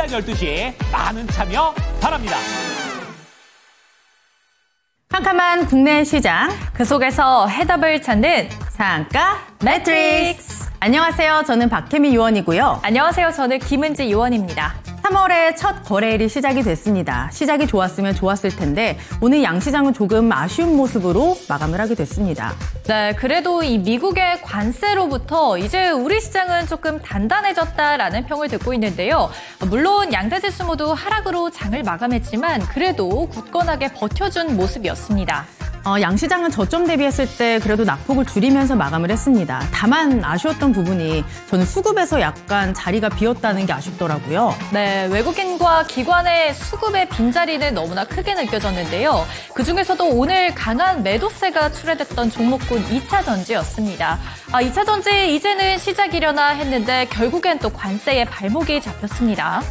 오전 12시 많은 참여 바랍니다. 캄캄한 국내 시장, 그 속에서 해답을 찾는 상한가 매트릭스. 안녕하세요. 저는 박혜미 요원이고요. 안녕하세요. 저는 김은지 요원입니다. 3월의 첫 거래일이 시작이 됐습니다. 시작이 좋았으면 좋았을 텐데 오늘 양시장은 조금 아쉬운 모습으로 마감을 하게 됐습니다. 네, 그래도 이 미국의 관세로부터 이제 우리 시장은 조금 단단해졌다라는 평을 듣고 있는데요. 물론 양대지수 모두 하락으로 장을 마감했지만 그래도 굳건하게 버텨준 모습이었습니다. 양시장은 저점 대비했을 때 그래도 낙폭을 줄이면서 마감을 했습니다. 다만 아쉬웠던 부분이 저는 수급에서 약간 자리가 비었다는 게 아쉽더라고요. 네, 외국인과 기관의 수급의 빈자리는 너무나 크게 느껴졌는데요. 그중에서도 오늘 강한 매도세가 출회됐던 종목군 2차 전지였습니다. 2차 전지 이제는 시작이려나 했는데 결국엔 또 관세에 발목이 잡혔습니다.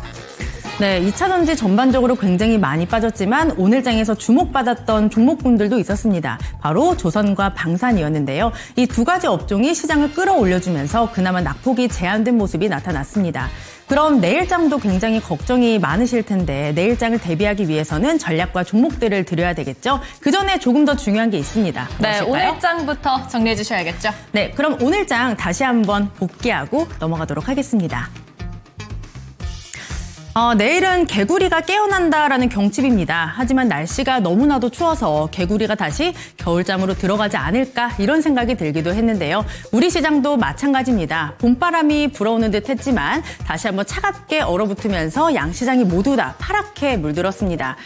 네, 2차 전지 전반적으로 굉장히 많이 빠졌지만 오늘 장에서 주목받았던 종목군들도 있었습니다. 바로 조선과 방산이었는데요. 이 두 가지 업종이 시장을 끌어올려주면서 그나마 낙폭이 제한된 모습이 나타났습니다. 그럼 내일장도 굉장히 걱정이 많으실 텐데 내일장을 대비하기 위해서는 전략과 종목들을 드려야 되겠죠. 그 전에 조금 더 중요한 게 있습니다. 네, 오늘장부터 정리해 주셔야겠죠. 네, 그럼 오늘장 다시 한번 복귀하고 넘어가도록 하겠습니다. 내일은 개구리가 깨어난다라는 경칩입니다. 하지만 날씨가 너무나도 추워서 개구리가 다시 겨울잠으로 들어가지 않을까 이런 생각이 들기도 했는데요. 우리 시장도 마찬가지입니다. 봄바람이 불어오는 듯 했지만 다시 한번 차갑게 얼어붙으면서 양시장이 모두 다 파랗게 물들었습니다.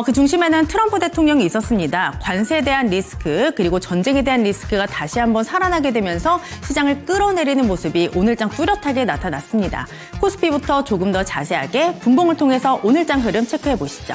그 중심에는 트럼프 대통령이 있었습니다. 관세에 대한 리스크 그리고 전쟁에 대한 리스크가 다시 한번 살아나게 되면서 시장을 끌어내리는 모습이 오늘장 뚜렷하게 나타났습니다. 코스피부터 조금 더 자세하게 분봉을 통해서 오늘장 흐름 체크해 보시죠.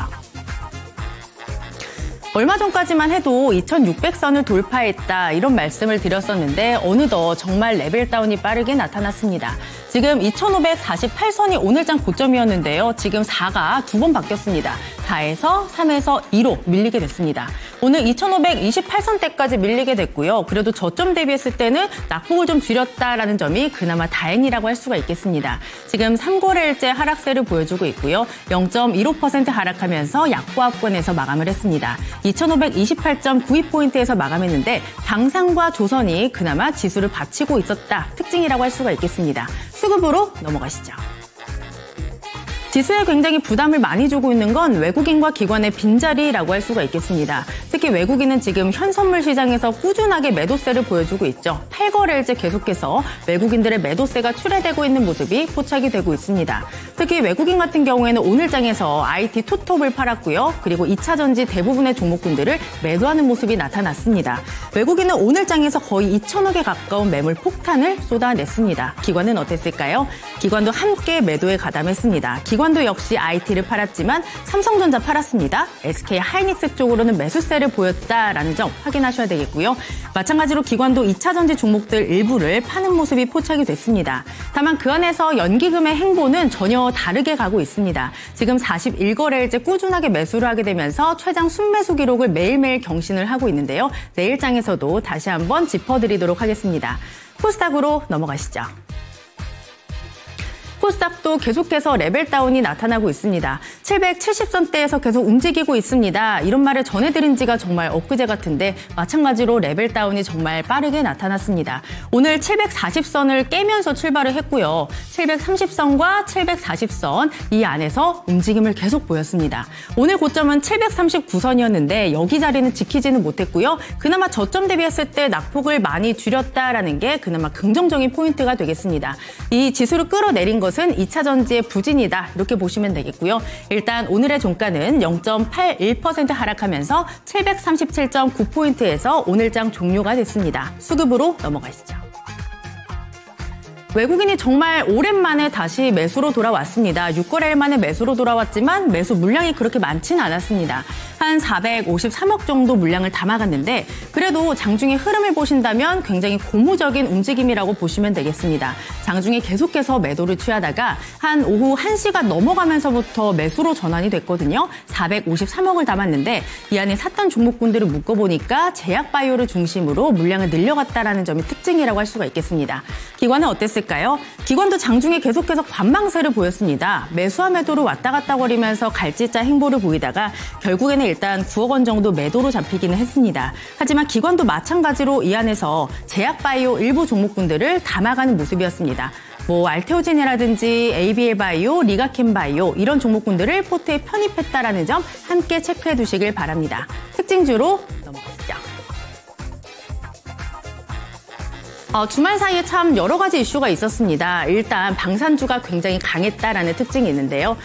얼마 전까지만 해도 2600선을 돌파했다 이런 말씀을 드렸었는데 어느덧 정말 레벨 다운이 빠르게 나타났습니다. 지금 2548선이 오늘장 고점이었는데요. 지금 4가 두 번 바뀌었습니다. 4에서 3에서 2로 밀리게 됐습니다. 오늘 2528선대까지 밀리게 됐고요. 그래도 저점 대비했을 때는 낙폭을 좀 줄였다라는 점이 그나마 다행이라고 할 수가 있겠습니다. 지금 3거래일째 하락세를 보여주고 있고요. 0.15% 하락하면서 약보합권에서 마감을 했습니다. 2528.92포인트에서 마감했는데 방산과 조선이 그나마 지수를 받치고 있었다. 특징이라고 할 수가 있겠습니다. 수급으로 넘어가시죠. 지수에 굉장히 부담을 많이 주고 있는 건 외국인과 기관의 빈자리라고 할 수가 있겠습니다. 특히 외국인은 지금 현선물 시장에서 꾸준하게 매도세를 보여주고 있죠. 8거래일째 계속해서 외국인들의 매도세가 출회되고 있는 모습이 포착이 되고 있습니다. 특히 외국인 같은 경우에는 오늘장에서 IT 투톱을 팔았고요. 그리고 2차 전지 대부분의 종목군들을 매도하는 모습이 나타났습니다. 외국인은 오늘장에서 거의 2천억에 가까운 매물 폭탄을 쏟아냈습니다. 기관은 어땠을까요? 기관도 함께 매도에 가담했습니다. 기관도 역시 IT를 팔았지만 삼성전자 팔았습니다. SK 하이닉스 쪽으로는 매수세를 보였다라는 점 확인하셔야 되겠고요. 마찬가지로 기관도 2차 전지 종목들 일부를 파는 모습이 포착이 됐습니다. 다만 그 안에서 연기금의 행보는 전혀 다르게 가고 있습니다. 지금 41거래일째 꾸준하게 매수를 하게 되면서 최장 순매수 기록을 매일매일 경신을 하고 있는데요. 내일장에서도 다시 한번 짚어드리도록 하겠습니다. 코스닥으로 넘어가시죠. 코스닥도 계속해서 레벨 다운이 나타나고 있습니다. 770선대에서 계속 움직이고 있습니다. 이런 말을 전해드린 지가 정말 엊그제 같은데 마찬가지로 레벨 다운이 정말 빠르게 나타났습니다. 오늘 740선을 깨면서 출발을 했고요. 730선과 740선 이 안에서 움직임을 계속 보였습니다. 오늘 고점은 739선이었는데 여기 자리는 지키지는 못했고요. 그나마 저점 대비했을 때 낙폭을 많이 줄였다라는 게 그나마 긍정적인 포인트가 되겠습니다. 이 지수를 끌어내린 것은 2차 전지의 부진이다 이렇게 보시면 되겠고요. 일단 오늘의 종가는 0.81% 하락하면서 737.9포인트에서 오늘장 종료가 됐습니다. 수급으로 넘어가시죠. 외국인이 정말 오랜만에 다시 매수로 돌아왔습니다. 6거래일 만에 매수로 돌아왔지만 매수 물량이 그렇게 많지는 않았습니다. 한 453억 정도 물량을 담아갔는데 그래도 장중의 흐름을 보신다면 굉장히 고무적인 움직임이라고 보시면 되겠습니다. 장중에 계속해서 매도를 취하다가 한 오후 1시가 넘어가면서부터 매수로 전환이 됐거든요. 453억을 담았는데 이 안에 샀던 종목군들을 묶어보니까 제약바이오를 중심으로 물량을 늘려갔다라는 점이 특징이라고 할 수가 있겠습니다. 기관은 어땠을까요? 기관도 장중에 계속해서 관망세를 보였습니다. 매수와 매도로 왔다 갔다 거리면서 갈지자 행보를 보이다가 결국에는 일단 9억 원 정도 매도로 잡히기는 했습니다. 하지만 기관도 마찬가지로 이 안에서 제약바이오 일부 종목군들을 담아가는 모습이었습니다. 알테오젠이라든지 ABL바이오, 리가캠바이오 이런 종목군들을 포트에 편입했다라는 점 함께 체크해 두시길 바랍니다. 특징주로 넘어가시죠. 주말 사이에 참 여러 가지 이슈가 있었습니다. 일단 방산주가 굉장히 강했다라는 특징이 있는데요.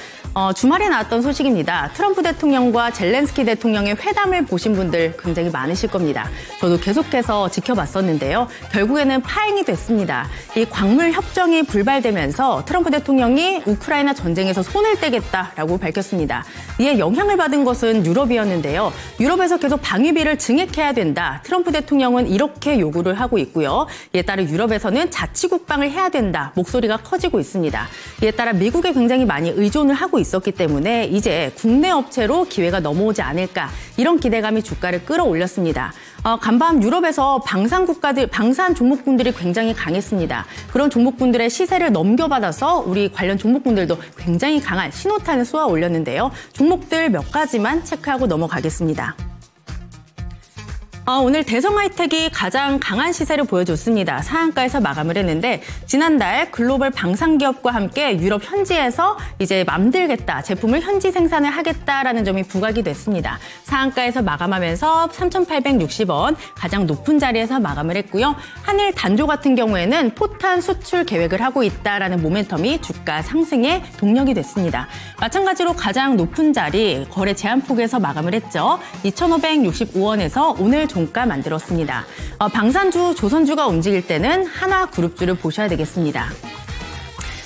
주말에 나왔던 소식입니다. 트럼프 대통령과 젤렌스키 대통령의 회담을 보신 분들 굉장히 많으실 겁니다. 저도 계속해서 지켜봤었는데요. 결국에는 파행이 됐습니다. 이 광물 협정이 불발되면서 트럼프 대통령이 우크라이나 전쟁에서 손을 떼겠다라고 밝혔습니다. 이에 영향을 받은 것은 유럽이었는데요. 유럽에서 계속 방위비를 증액해야 된다. 트럼프 대통령은 이렇게 요구를 하고 있고요. 이에 따라 유럽에서는 자치국방을 해야 된다. 목소리가 커지고 있습니다. 이에 따라 미국에 굉장히 많이 의존을 하고 있었기 때문에 이제 국내 업체로 기회가 넘어오지 않을까 이런 기대감이 주가를 끌어올렸습니다. 간밤 유럽에서 방산 종목군들이 굉장히 강했습니다. 그런 종목군들의 시세를 넘겨받아서 우리 관련 종목군들도 굉장히 강한 신호탄을 쏘아 올렸는데요. 종목들 몇 가지만 체크하고 넘어가겠습니다. 오늘 대성하이텍이 가장 강한 시세를 보여줬습니다. 상한가에서 마감을 했는데 지난달 글로벌 방산기업과 함께 유럽 현지에서 이제 만들겠다, 제품을 현지 생산을 하겠다라는 점이 부각이 됐습니다. 상한가에서 마감하면서 3,860원 가장 높은 자리에서 마감을 했고요. 한일 단조 같은 경우에는 포탄 수출 계획을 하고 있다라는 모멘텀이 주가 상승에 동력이 됐습니다. 마찬가지로 가장 높은 자리 거래 제한폭에서 마감을 했죠. 2,565원에서 오늘 종가 만들었습니다. 방산주, 조선주가 움직일 때는 하나그룹주를 보셔야 되겠습니다.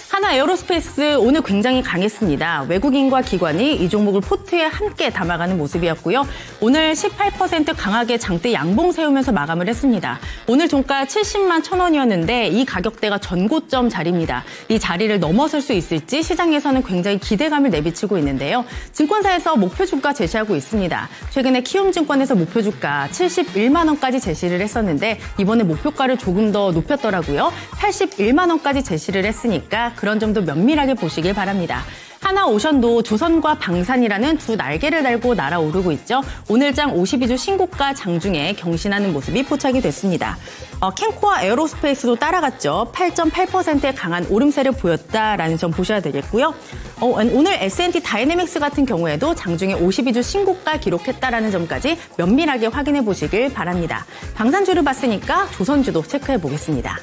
하나에어로스페이스 오늘 굉장히 강했습니다. 외국인과 기관이 이 종목을 포트에 함께 담아가는 모습이었고요. 오늘 18% 강하게 장대 양봉 세우면서 마감을 했습니다. 오늘 종가 70만 1,000원이었는데 이 가격대가 전고점 자리입니다. 이 자리를 넘어설 수 있을지 시장에서는 굉장히 기대감을 내비치고 있는데요. 증권사에서 목표 주가 제시하고 있습니다. 최근에 키움증권에서 목표 주가 71만 원까지 제시를 했었는데 이번에 목표가를 조금 더 높였더라고요. 81만 원까지 제시를 했으니까 그런 점도 면밀하게 보시길 바랍니다. 하나오션도 조선과 방산이라는 두 날개를 달고 날아오르고 있죠. 오늘장 52주 신고가 장중에 경신하는 모습이 포착이 됐습니다. 캔코아 에어로스페이스도 따라갔죠. 8.8%의 강한 오름세를 보였다라는 점 보셔야 되겠고요. 오늘 S&T 다이내믹스 같은 경우에도 장중에 52주 신고가 기록했다라는 점까지 면밀하게 확인해 보시길 바랍니다. 방산주를 봤으니까 조선주도 체크해 보겠습니다.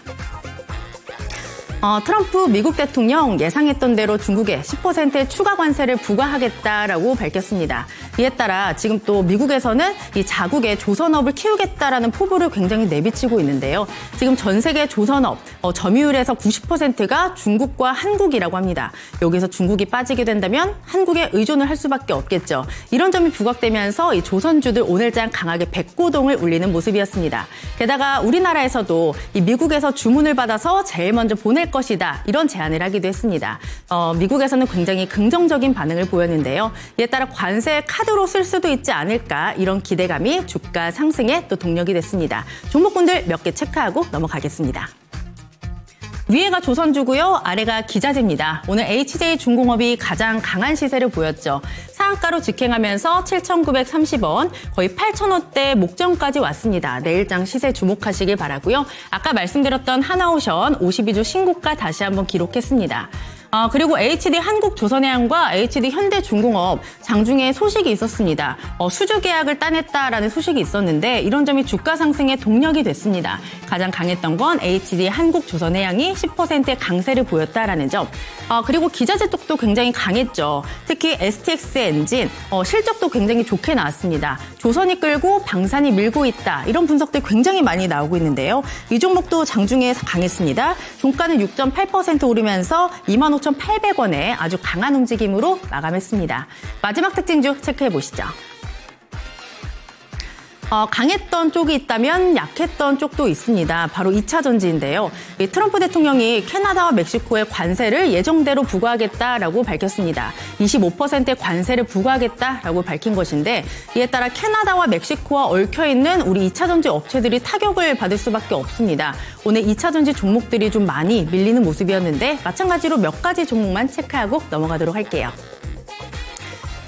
트럼프 미국 대통령 예상했던 대로 중국에 10%의 추가 관세를 부과하겠다라고 밝혔습니다. 이에 따라 지금 또 미국에서는 이 자국의 조선업을 키우겠다라는 포부를 굉장히 내비치고 있는데요. 지금 전 세계 조선업 점유율에서 90%가 중국과 한국이라고 합니다. 여기서 중국이 빠지게 된다면 한국에 의존을 할 수밖에 없겠죠. 이런 점이 부각되면서 이 조선주들 오늘장 강하게 백고동을 울리는 모습이었습니다. 게다가 우리나라에서도 이 미국에서 주문을 받아서 제일 먼저 보낼 것이다. 이런 제안을 하기도 했습니다. 미국에서는 굉장히 긍정적인 반응을 보였는데요. 이에 따라 관세 카드로 쓸 수도 있지 않을까 이런 기대감이 주가 상승에 또 동력이 됐습니다. 종목군들 몇 개 체크하고 넘어가겠습니다. 위에가 조선주고요. 아래가 기자재입니다. 오늘 HJ중공업이 가장 강한 시세를 보였죠. 상한가로 직행하면서 7,930원, 거의 8,000원대 목전까지 왔습니다. 내일장 시세 주목하시길 바라고요. 아까 말씀드렸던 하나오션 52주 신고가 다시 한번 기록했습니다. 그리고 HD 한국조선해양과 HD 현대중공업 장중에 소식이 있었습니다. 수주 계약을 따냈다라는 소식이 있었는데 이런 점이 주가 상승에 동력이 됐습니다. 가장 강했던 건 HD 한국조선해양이 10%의 강세를 보였다라는 점. 그리고 기자재 쪽도 굉장히 강했죠. 특히 STX 엔진 실적도 굉장히 좋게 나왔습니다. 조선이 끌고 방산이 밀고 있다. 이런 분석들 굉장히 많이 나오고 있는데요. 이 종목도 장중에 강했습니다. 종가는 6.8% 오르면서 25,800원에 아주 강한 움직임으로 마감했습니다. 마지막 특징주 체크해 보시죠. 강했던 쪽이 있다면 약했던 쪽도 있습니다. 바로 2차 전지인데요. 트럼프 대통령이 캐나다와 멕시코에 관세를 예정대로 부과하겠다라고 밝혔습니다. 25%의 관세를 부과하겠다라고 밝힌 것인데 이에 따라 캐나다와 멕시코와 얽혀있는 우리 2차 전지 업체들이 타격을 받을 수밖에 없습니다. 오늘 2차 전지 종목들이 좀 많이 밀리는 모습이었는데 마찬가지로 몇 가지 종목만 체크하고 넘어가도록 할게요.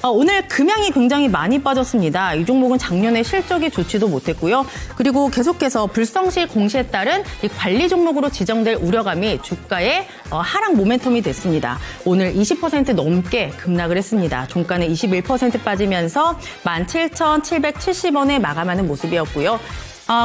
오늘 금양이 굉장히 많이 빠졌습니다. 이 종목은 작년에 실적이 좋지도 못했고요. 그리고 계속해서 불성실 공시에 따른 이 관리 종목으로 지정될 우려감이 주가의 하락 모멘텀이 됐습니다. 오늘 20% 넘게 급락을 했습니다. 종가는 21% 빠지면서 17,770원에 마감하는 모습이었고요.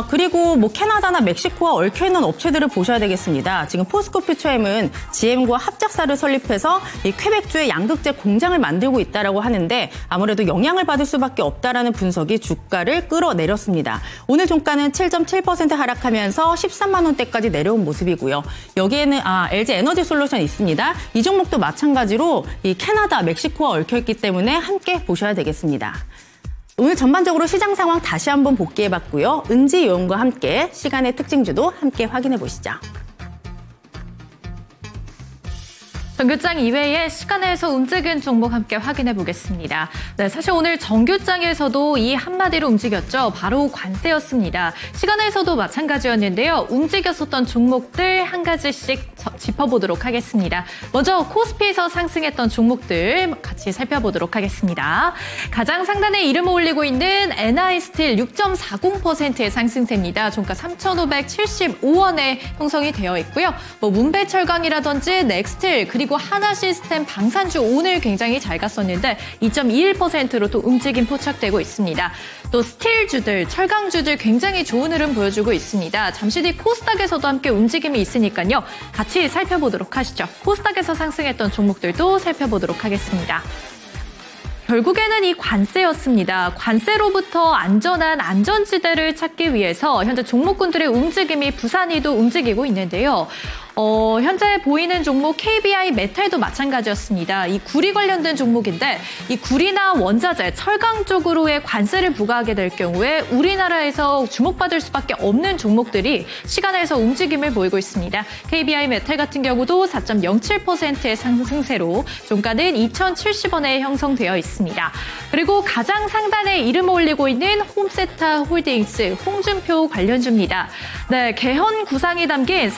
그리고 캐나다나 멕시코와 얽혀있는 업체들을 보셔야 되겠습니다. 지금 포스코 퓨처엠은 GM과 합작사를 설립해서 이 퀘벡주에 양극재 공장을 만들고 있다라고 하는데 아무래도 영향을 받을 수밖에 없다라는 분석이 주가를 끌어내렸습니다. 오늘 종가는 7.7% 하락하면서 13만 원대까지 내려온 모습이고요. 여기에는 LG 에너지 솔루션 있습니다. 이 종목도 마찬가지로 이 캐나다, 멕시코와 얽혀있기 때문에 함께 보셔야 되겠습니다. 오늘 전반적으로 시장 상황 다시 한번 복귀해봤고요. 은지 요원과 함께 시간의 특징주도 함께 확인해 보시죠. 정규장 이외에 시간에서 움직인 종목 함께 확인해 보겠습니다. 네, 사실 오늘 정규장에서도 이 한마디로 움직였죠. 바로 관세였습니다. 시간에서도 마찬가지였는데요. 움직였었던 종목들 한 가지씩 짚어보도록 하겠습니다. 먼저 코스피에서 상승했던 종목들 같이 살펴보도록 하겠습니다. 가장 상단에 이름을 올리고 있는 NI스틸 6.40%의 상승세입니다. 종가 3,575원에 형성이 되어 있고요. 문배철강이라든지 넥스틸 그리고 하나시스템, 방산주 오늘 굉장히 잘 갔었는데 2.21%로 또 움직임 포착되고 있습니다. 또 스틸주들, 철강주들 굉장히 좋은 흐름 보여주고 있습니다. 잠시 뒤 코스닥에서도 함께 움직임이 있으니까요. 같이 살펴보도록 하시죠. 코스닥에서 상승했던 종목들도 살펴보도록 하겠습니다. 결국에는 이 관세였습니다. 관세로부터 안전한 안전지대를 찾기 위해서 현재 종목군들의 움직임이 부산이도 움직이고 있는데요. 현재 보이는 종목 KBI 메탈도 마찬가지였습니다. 이 구리 관련된 종목인데 이 구리나 원자재, 철강 쪽으로의 관세를 부과하게 될 경우에 우리나라에서 주목받을 수밖에 없는 종목들이 시간에서 움직임을 보이고 있습니다. KBI 메탈 같은 경우도 4.07%의 상승세로 종가는 2,070원에 형성되어 있습니다. 그리고 가장 상단에 이름을 올리고 있는 홈세타 홀딩스, 홍준표 관련주입니다. 네, 개헌 구상이 담긴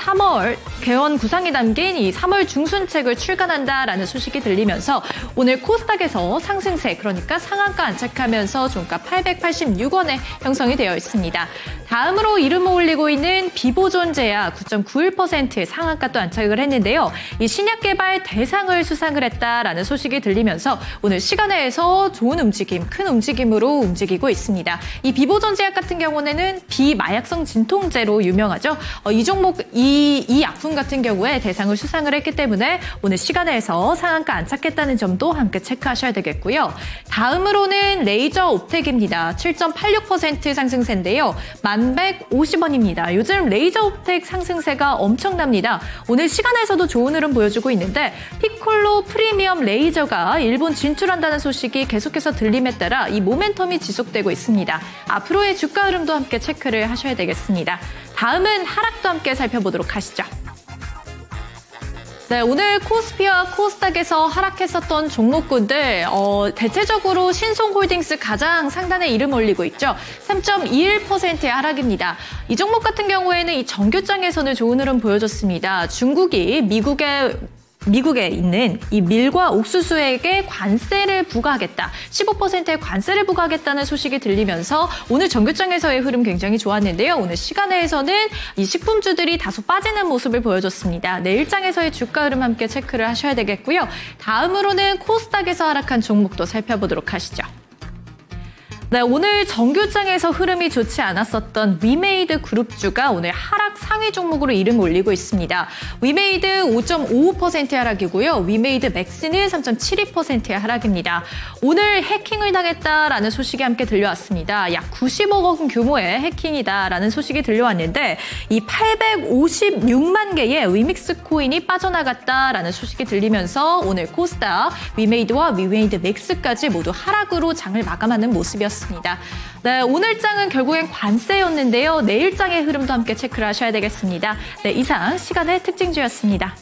이 3월 중순책을 출간한다라는 소식이 들리면서 오늘 코스닥에서 상승세, 그러니까 상한가 안착하면서 종가 886원에 형성이 되어 있습니다. 다음으로 이름을 올리고 있는 비보존제약 9.91%의 상한가 또 안착을 했는데요. 이 신약 개발 대상을 수상을 했다라는 소식이 들리면서 오늘 시간에서 좋은 움직임, 큰 움직임으로 움직이고 있습니다. 이 비보존제약 같은 경우에는 비마약성 진통제로 유명하죠. 이 종목, 이 약품 같은 경우에 대상을 수상을 했기 때문에 오늘 시간에서 상한가 안착했다는 점도 함께 체크하셔야 되겠고요. 다음으로는 레이저 옵텍입니다. 7.86% 상승세인데요. 1,150원입니다. 요즘 레이저 옵텍 상승세가 엄청납니다. 오늘 시간에서도 좋은 흐름 보여주고 있는데 피콜로 프리미엄 레이저가 일본 진출한다는 소식이 계속해서 들림에 따라 이 모멘텀이 지속되고 있습니다. 앞으로의 주가 흐름도 함께 체크를 하셔야 되겠습니다. 다음은 하락도 함께 살펴보도록 하시죠. 네, 오늘 코스피와 코스닥에서 하락했었던 종목군들 대체적으로 신송홀딩스 가장 상단에 이름 올리고 있죠. 3.21%의 하락입니다. 이 종목 같은 경우에는 이 정규장에서는 좋은 흐름 보여줬습니다. 중국이 미국에 있는 이 밀과 옥수수에게 관세를 부과하겠다. 15%의 관세를 부과하겠다는 소식이 들리면서 오늘 정규장에서의 흐름 굉장히 좋았는데요. 오늘 시간에서는 이 식품주들이 다소 빠지는 모습을 보여줬습니다. 내일장에서의 주가 흐름 함께 체크를 하셔야 되겠고요. 다음으로는 코스닥에서 하락한 종목도 살펴보도록 하시죠. 네, 오늘 정규장에서 흐름이 좋지 않았었던 위메이드 그룹주가 오늘 하락 상위 종목으로 이름을 올리고 있습니다. 위메이드 5.55%의 하락이고요. 위메이드 맥스는 3.72%의 하락입니다. 오늘 해킹을 당했다라는 소식이 함께 들려왔습니다. 약 90억 원 규모의 해킹이다라는 소식이 들려왔는데 이 856만 개의 위믹스 코인이 빠져나갔다라는 소식이 들리면서 오늘 코스닥 위메이드와 위메이드 맥스까지 모두 하락으로 장을 마감하는 모습이었습니다. 알아보겠습니다. 네, 오늘 장은 결국엔 관세였는데요. 내일 장의 흐름도 함께 체크를 하셔야 되겠습니다. 네, 이상 시간의 특징주였습니다.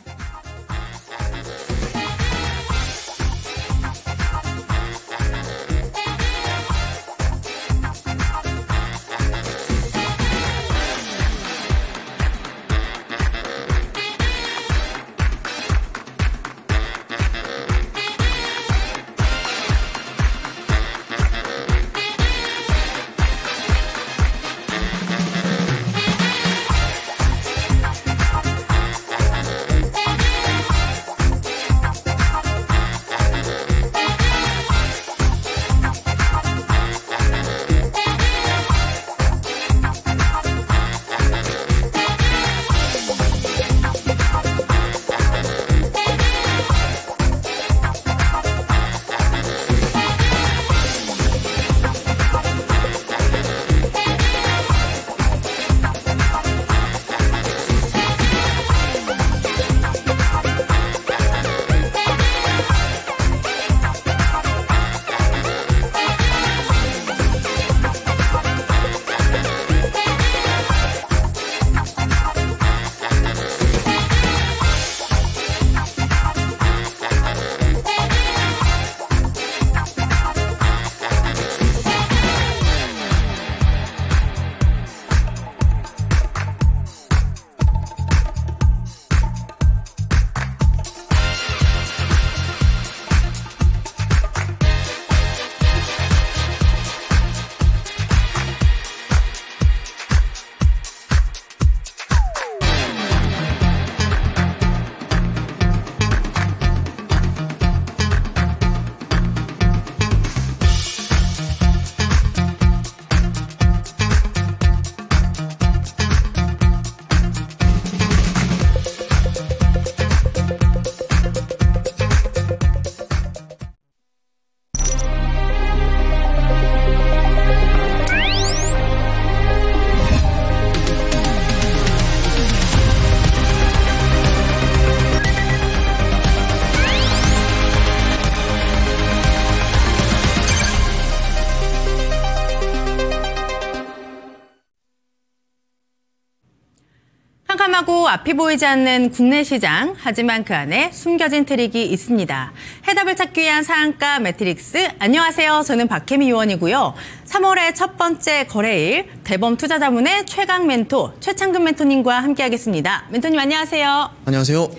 깜깜하고 앞이 보이지 않는 국내 시장, 하지만 그 안에 숨겨진 트릭이 있습니다. 해답을 찾기 위한 상한가 매트릭스, 안녕하세요. 저는 박혜미 요원이고요. 3월의 첫 번째 거래일, 대범투자자문의 최강 멘토, 최창근 멘토님과 함께하겠습니다. 멘토님 안녕하세요. 안녕하세요.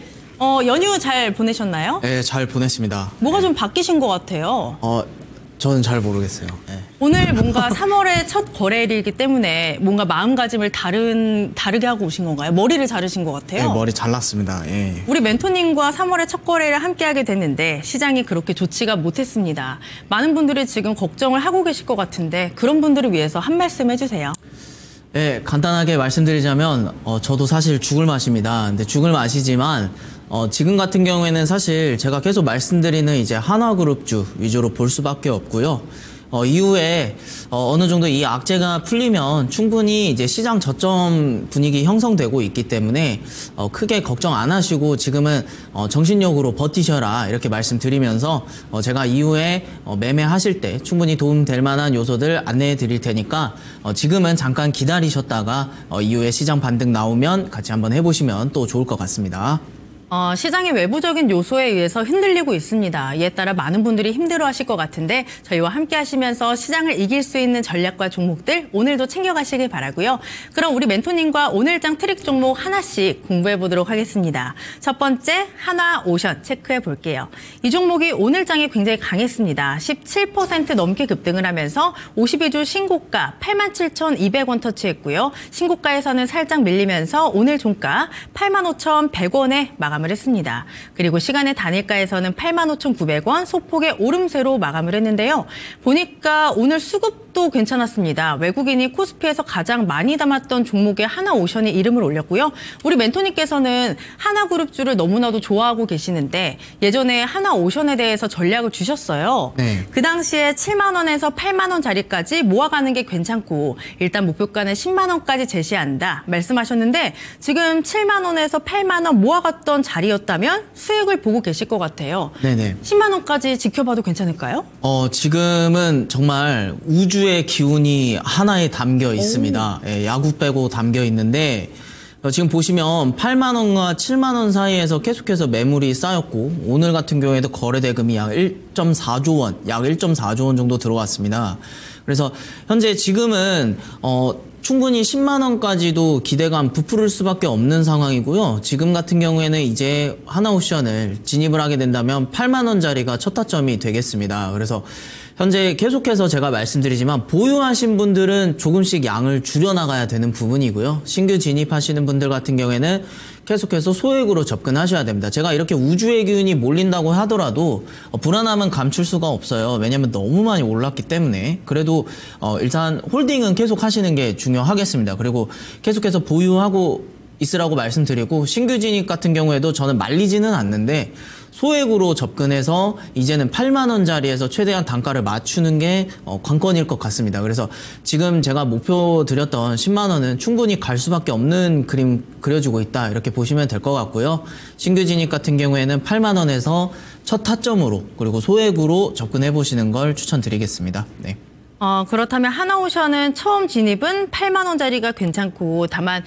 연휴 잘 보내셨나요? 네, 잘 보냈습니다. 뭐가 좀 바뀌신 것 같아요. 저는 잘 모르겠어요. 네. 오늘 뭔가 3월의 첫 거래일이기 때문에 뭔가 마음가짐을 다르게 하고 오신 건가요? 머리를 자르신 것 같아요. 네, 머리 잘랐습니다. 예. 우리 멘토님과 3월의 첫 거래를 함께하게 됐는데 시장이 그렇게 좋지가 못했습니다. 많은 분들이 지금 걱정을 하고 계실 것 같은데 그런 분들을 위해서 한 말씀 해주세요. 네, 간단하게 말씀드리자면 저도 사실 죽을 맛입니다. 근데 죽을 맛이지만 지금 같은 경우에는 사실 제가 계속 말씀드리는 이제 한화그룹주 위주로 볼 수밖에 없고요. 이후에 어느 정도 이 악재가 풀리면 충분히 이제 시장 저점 분위기 형성되고 있기 때문에 크게 걱정 안 하시고 지금은 정신력으로 버티셔라 이렇게 말씀드리면서 제가 이후에 매매하실 때 충분히 도움될 만한 요소들 안내해 드릴 테니까 지금은 잠깐 기다리셨다가 이후에 시장 반등 나오면 같이 한번 해보시면 또 좋을 것 같습니다. 시장의 외부적인 요소에 의해서 흔들리고 있습니다. 이에 따라 많은 분들이 힘들어하실 것 같은데 저희와 함께 하시면서 시장을 이길 수 있는 전략과 종목들 오늘도 챙겨가시길 바라고요. 그럼 우리 멘토님과 오늘장 트릭 종목 하나씩 공부해 보도록 하겠습니다. 첫 번째 한화오션 체크해 볼게요. 이 종목이 오늘장이 굉장히 강했습니다. 17% 넘게 급등을 하면서 52주 신고가 87,200원 터치했고요. 신고가에서는 살짝 밀리면서 오늘 종가 85,100원에 마감을 했습니다. 그리고 시간의 단일가에서는 85,900원 소폭의 오름세로 마감을 했는데요. 보니까 오늘 수급도 괜찮았습니다. 외국인이 코스피에서 가장 많이 담았던 종목에 하나오션이 이름을 올렸고요. 우리 멘토님께서는 하나그룹주를 너무나도 좋아하고 계시는데 예전에 하나오션에 대해서 전략을 주셨어요. 네. 그 당시에 7만 원에서 8만 원짜리까지 모아가는 게 괜찮고 일단 목표가는 10만 원까지 제시한다 말씀하셨는데 지금 7만 원에서 8만 원 모아갔던 자리였다면 수익을 보고 계실 것 같아요. 네네. 10만 원까지 지켜봐도 괜찮을까요? 지금은 정말 우주 우주의 기운이 하나에 담겨 있습니다. 예, 야구 빼고 담겨 있는데 지금 보시면 8만 원과 7만 원 사이에서 계속해서 매물이 쌓였고 오늘 같은 경우에도 거래 대금이 약 1.4조 원, 약 1.4조 원 정도 들어왔습니다. 그래서 현재 지금은 충분히 10만 원까지도 기대감 부풀을 수밖에 없는 상황이고요. 지금 같은 경우에는 이제 하나옵션을 진입을 하게 된다면 8만 원짜리가 첫 타점이 되겠습니다. 그래서 현재 계속해서 제가 말씀드리지만 보유하신 분들은 조금씩 양을 줄여나가야 되는 부분이고요. 신규 진입하시는 분들 같은 경우에는 계속해서 소액으로 접근하셔야 됩니다. 제가 이렇게 우주의 기운이 몰린다고 하더라도 불안함은 감출 수가 없어요. 왜냐하면 너무 많이 올랐기 때문에. 그래도 일단 홀딩은 계속 하시는 게 중요하겠습니다. 그리고 계속해서 보유하고 있으라고 말씀드리고 신규 진입 같은 경우에도 저는 말리지는 않는데 소액으로 접근해서 이제는 8만 원짜리에서 최대한 단가를 맞추는 게 관건일 것 같습니다. 그래서 지금 제가 목표 드렸던 10만 원은 충분히 갈 수밖에 없는 그림 그려주고 있다. 이렇게 보시면 될 것 같고요. 신규 진입 같은 경우에는 8만 원에서 첫 타점으로 그리고 소액으로 접근해 보시는 걸 추천드리겠습니다. 네. 그렇다면 하나오션은 처음 진입은 8만 원짜리가 괜찮고 다만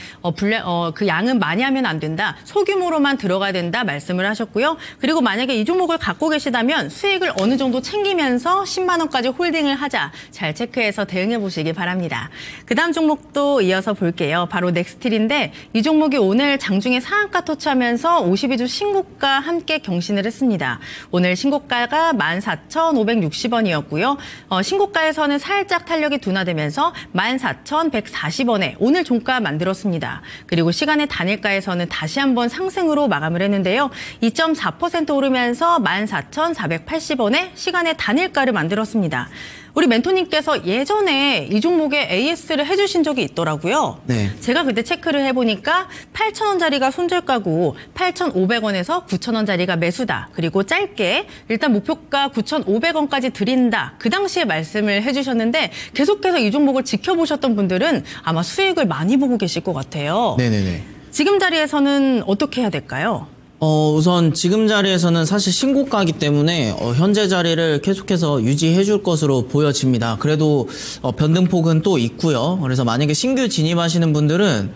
그 양은 많이 하면 안 된다. 소규모로만 들어가야 된다 말씀을 하셨고요. 그리고 만약에 이 종목을 갖고 계시다면 수익을 어느 정도 챙기면서 10만 원까지 홀딩을 하자. 잘 체크해서 대응해 보시기 바랍니다. 그다음 종목도 이어서 볼게요. 바로 넥스틸인데 이 종목이 오늘 장중에 상한가 터치하면서 52주 신고가 함께 경신을 했습니다. 오늘 신고가가 14,560원이었고요. 신고가에서는 살짝 탄력이 둔화되면서 14,140원에 오늘 종가 만들었습니다. 그리고 시간의 단일가에서는 다시 한번 상승으로 마감을 했는데요. 2.4% 오르면서 14,480원에 시간의 단일가를 만들었습니다. 우리 멘토님께서 예전에 이 종목에 AS를 해주신 적이 있더라고요. 네. 제가 그때 체크를 해보니까 8,000원짜리가 손절가고 8,500원에서 9,000원짜리가 매수다. 그리고 짧게 일단 목표가 9,500원까지 드린다. 그 당시에 말씀을 해주셨는데 계속해서 이 종목을 지켜보셨던 분들은 아마 수익을 많이 보고 계실 것 같아요. 네네네. 지금 자리에서는 어떻게 해야 될까요? 우선 지금 자리에서는 사실 신고가이기 때문에 현재 자리를 계속해서 유지해 줄 것으로 보여집니다. 그래도 변동폭은 또 있고요. 그래서 만약에 신규 진입하시는 분들은